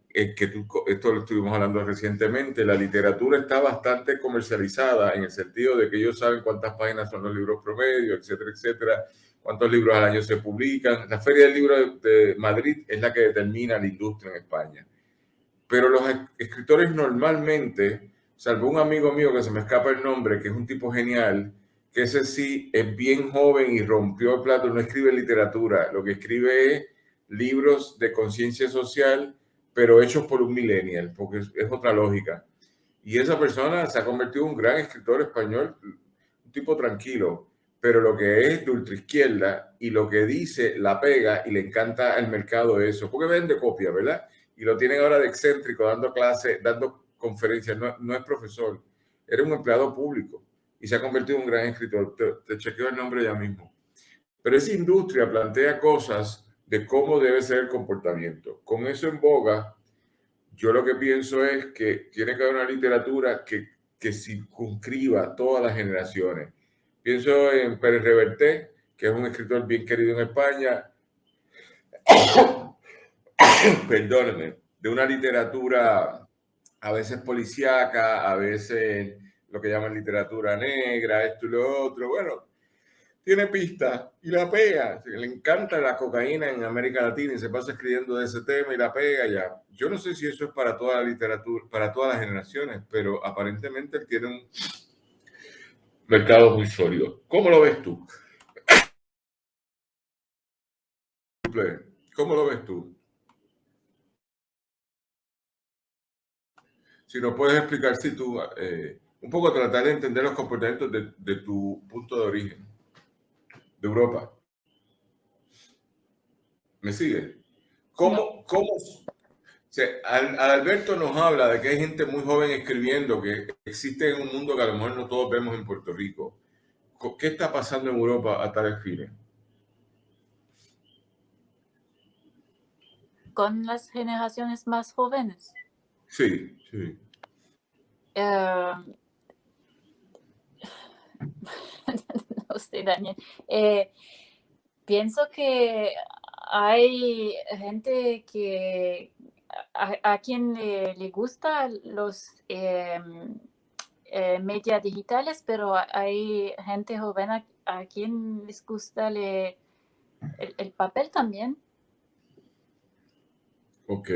S1: esto lo estuvimos hablando recientemente, la literatura está bastante comercializada, en el sentido de que ellos saben cuántas páginas son los libros promedio, etcétera, etcétera, cuántos libros al año se publican. La Feria del Libro de Madrid es la que determina la industria en España. Pero los escritores normalmente, salvo un amigo mío que se me escapa el nombre, que es un tipo genial, que ese sí es bien joven y rompió el plato, no escribe literatura, lo que escribe es libros de conciencia social, pero hechos por un millennial, porque es otra lógica. Y esa persona se ha convertido en un gran escritor español, un tipo tranquilo, pero lo que es de ultraizquierda, y lo que dice la pega, y le encanta al mercado eso, porque vende copia, ¿verdad? Y lo tienen ahora de excéntrico, dando clases, dando conferencias. No es profesor, era un empleado público y se ha convertido en un gran escritor. Te chequeo el nombre ya mismo. Pero esa industria plantea cosas de cómo debe ser el comportamiento. Con eso en boga, yo lo que pienso es que tiene que haber una literatura que circunscriba todas las generaciones. Pienso en Pérez Reverte, que es un escritor bien querido en España, perdónenme, de una literatura a veces policíaca, a veces lo que llaman literatura negra, esto y lo otro. Bueno, tiene pistas y la pega. Le encanta la cocaína en América Latina y se pasa escribiendo de ese tema y la pega ya. Yo no sé si eso es para toda la literatura, para todas las generaciones, pero aparentemente él tiene un mercado muy sólido. ¿Cómo lo ves tú? ¿Cómo lo ves tú? Si nos puedes explicar, si tú, un poco tratar de entender los comportamientos de tu punto de origen, de Europa. ¿Me sigue? ¿Cómo? O sea, Alberto nos habla de que hay gente muy joven escribiendo, que existe en un mundo que a lo mejor no todos vemos en Puerto Rico. ¿Qué está pasando en Europa a tal fines?
S2: Con las generaciones más jóvenes.
S1: Sí, sí.
S2: No sé, Daniel. Pienso que hay gente que a quien le gusta los medios digitales, pero hay gente joven a quien les gusta el papel también.
S1: Ok.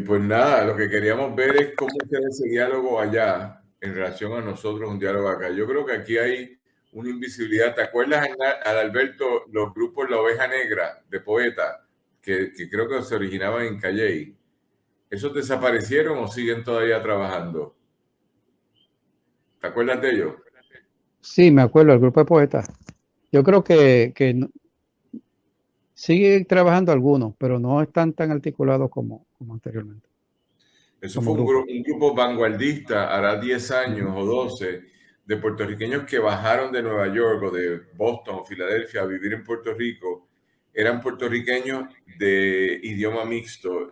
S1: Pues nada, lo que queríamos ver es cómo será ese diálogo allá en relación a nosotros, un diálogo acá. Yo creo que aquí hay una invisibilidad. ¿Te acuerdas, Alberto, los grupos La Oveja Negra de poetas, que creo que se originaban en Calley? ¿Esos desaparecieron o siguen todavía trabajando? ¿Te acuerdas de ellos?
S3: Sí, me acuerdo, el grupo de poetas. Yo creo que sigue trabajando algunos, pero no están tan articulados como anteriormente.
S1: Eso fue un grupo vanguardista, hará 10 años o 12, de puertorriqueños que bajaron de Nueva York o de Boston o Filadelfia a vivir en Puerto Rico. Eran puertorriqueños de idioma mixto,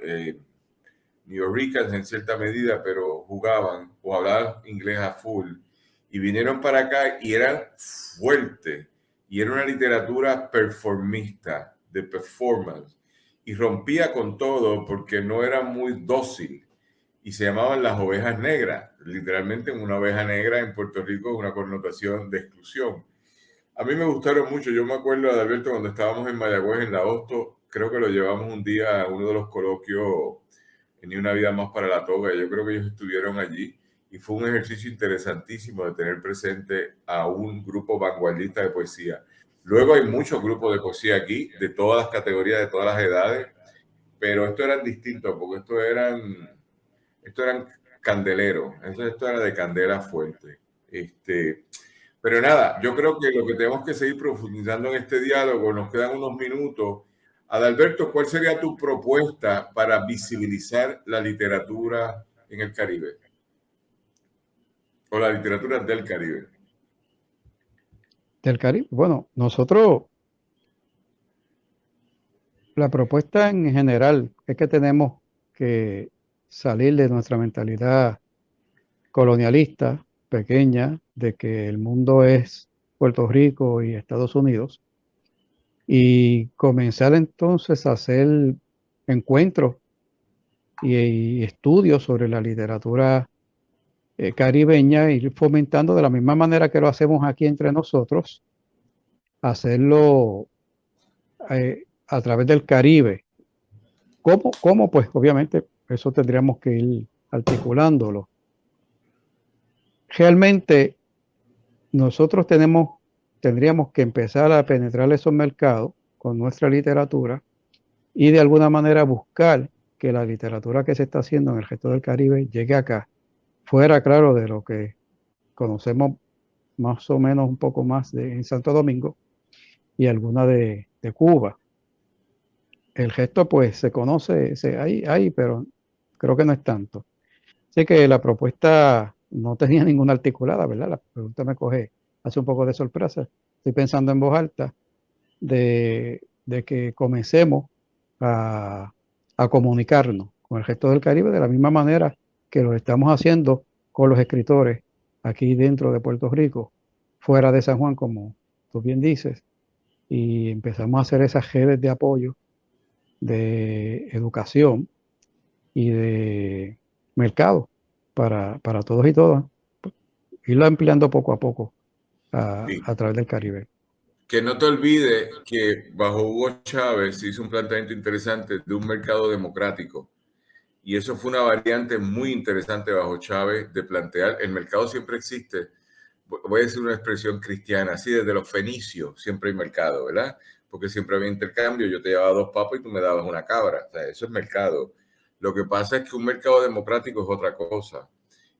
S1: neoricans en cierta medida, pero jugaban o hablaban inglés a full. Y vinieron para acá y eran fuertes. Y era una literatura performista, de performance. Y rompía con todo porque no era muy dócil. Y se llamaban las ovejas negras. Literalmente una oveja negra en Puerto Rico es una connotación de exclusión. A mí me gustaron mucho. Yo me acuerdo de Alberto cuando estábamos en Mayagüez, en la Hosto, creo que lo llevamos un día a uno de los coloquios en Ni una vida más para la toga. Yo creo que ellos estuvieron allí y fue un ejercicio interesantísimo de tener presente a un grupo vanguardista de poesía. Luego hay muchos grupos de poesía aquí, de todas las categorías, de todas las edades, pero estos eran distintos, porque estos eran candeleros, esto era de candela fuerte. Pero nada, yo creo que lo que tenemos que seguir profundizando en este diálogo, nos quedan unos minutos. Adalberto, ¿cuál sería tu propuesta para visibilizar la literatura en el Caribe? O la literatura del Caribe.
S3: Del Caribe. Bueno, nosotros, la propuesta en general es que tenemos que salir de nuestra mentalidad colonialista, pequeña, de que el mundo es Puerto Rico y Estados Unidos, y comenzar entonces a hacer encuentros y estudios sobre la literatura caribeña, ir fomentando de la misma manera que lo hacemos aquí entre nosotros, hacerlo a través del Caribe. ¿Cómo? Pues obviamente eso tendríamos que ir articulándolo. Realmente nosotros tendríamos que empezar a penetrar esos mercados con nuestra literatura y de alguna manera buscar que la literatura que se está haciendo en el resto del Caribe llegue acá, fuera, claro, de lo que conocemos más o menos un poco más en Santo Domingo y alguna de Cuba. El resto pues se conoce, hay, pero creo que no es tanto. Así que la propuesta no tenía ninguna articulada, ¿verdad? La pregunta me coge hace un poco de sorpresa. Estoy pensando en voz alta de que comencemos a comunicarnos con el resto del Caribe de la misma manera que lo estamos haciendo con los escritores aquí dentro de Puerto Rico, fuera de San Juan, como tú bien dices, y empezamos a hacer esas redes de apoyo, de educación y de mercado para todos y todas, irlo ampliando poco a poco
S1: Sí.
S3: a través del Caribe.
S1: Que no te olvides que bajo Hugo Chávez se hizo un planteamiento interesante de un mercado democrático. Y eso fue una variante muy interesante bajo Chávez de plantear, el mercado siempre existe, voy a decir una expresión cristiana, así desde los fenicios siempre hay mercado, ¿verdad? Porque siempre había intercambio, yo te llevaba 2 papas y tú me dabas una cabra, o sea, eso es mercado. Lo que pasa es que un mercado democrático es otra cosa.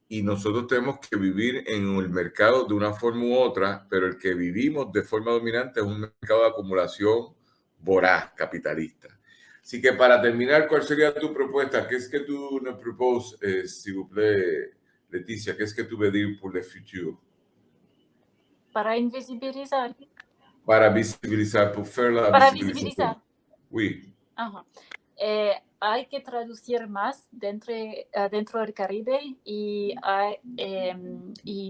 S1: Y nosotros tenemos que vivir en el mercado de una forma u otra, pero el que vivimos de forma dominante es un mercado de acumulación voraz, capitalista. Así que para terminar, ¿cuál sería tu propuesta? ¿Qué es que tú nos proposes, s'il vous plaît, Leticia? ¿Qué es que tú veux dire pour le futur?
S2: Para invisibilizar.
S1: Para visibilizar, pour faire la
S2: Para
S1: visibilización.
S2: visibilizar.
S1: Oui.
S2: Ajá. Hay que traducir más dentro del Caribe y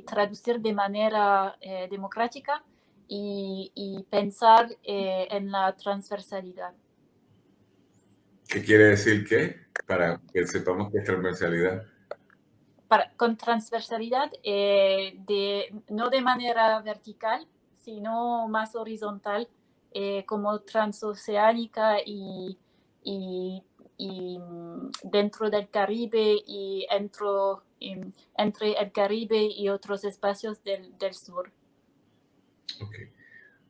S2: traducir de manera democrática y pensar en la transversalidad.
S1: ¿Qué quiere decir qué? Para que sepamos qué es transversalidad.
S2: Con transversalidad, no de manera vertical, sino más horizontal, como transoceánica y dentro del Caribe y entre el Caribe y otros espacios del sur.
S1: Okay.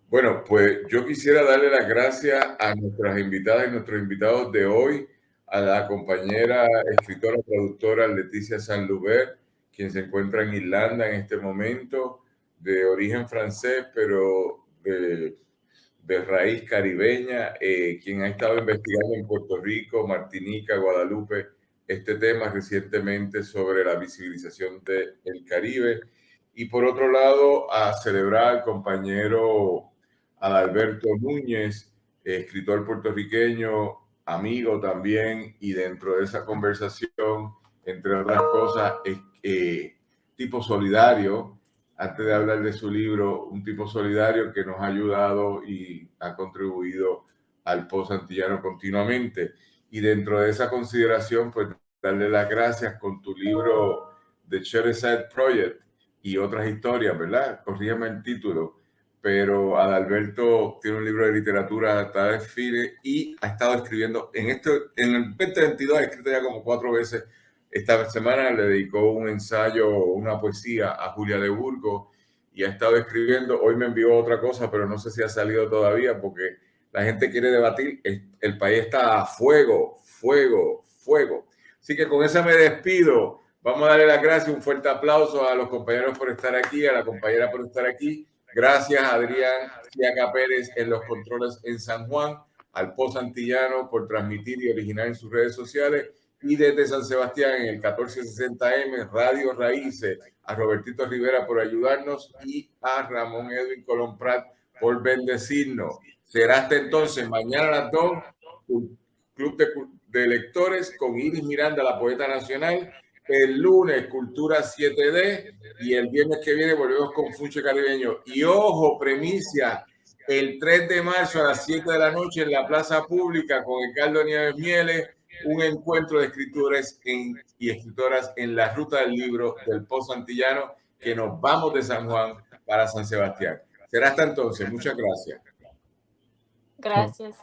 S1: Bueno, pues yo quisiera darle las gracias a nuestras invitadas y nuestros invitados de hoy, a la compañera escritora traductora Leticia Sanluber, quien se encuentra en Irlanda en este momento, de origen francés, pero de raíz caribeña, quien ha estado investigando en Puerto Rico, Martinica, Guadalupe, este tema recientemente sobre la visibilización del Caribe. Y por otro lado, a celebrar al compañero Adalberto Núñez, escritor puertorriqueño, amigo también, y dentro de esa conversación, entre otras cosas, tipo solidario. Antes de hablar de su libro, un tipo solidario que nos ha ayudado y ha contribuido al post antillano continuamente. Y dentro de esa consideración, pues darle las gracias con tu libro The Side Project y otras historias, ¿verdad? Corrígeme el título, pero Adalberto tiene un libro de literatura, está de FIRE y ha estado escribiendo, en el 2022 ha escrito ya como 4 veces esta semana le dedicó un ensayo, una poesía a Julia de Burgos y ha estado escribiendo. Hoy me envió otra cosa, pero no sé si ha salido todavía porque la gente quiere debatir. El país está a fuego, fuego, fuego. Así que con eso me despido. Vamos a darle las gracias, un fuerte aplauso a los compañeros por estar aquí, a la compañera por estar aquí. Gracias a Adrián Ciaca Pérez en los controles en San Juan, al Pozo Antillano por transmitir y originar en sus redes sociales, y desde San Sebastián en el 1460M Radio Raíces, a Robertito Rivera por ayudarnos y a Ramón Edwin Colón Prat por bendecirnos. Será hasta entonces, mañana a las 2, un club de lectores con Iris Miranda, la poeta nacional. El lunes, Cultura 7D, y el viernes que viene volvemos con Funche Caribeño. Y ojo, premicia, el 3 de marzo a las 7 de la noche en la Plaza Pública con Ricardo Nieves Mieles, un encuentro de escritores y escritoras en la ruta del libro del Pozo Antillano, que nos vamos de San Juan para San Sebastián. Será hasta entonces. Muchas gracias.
S2: Gracias.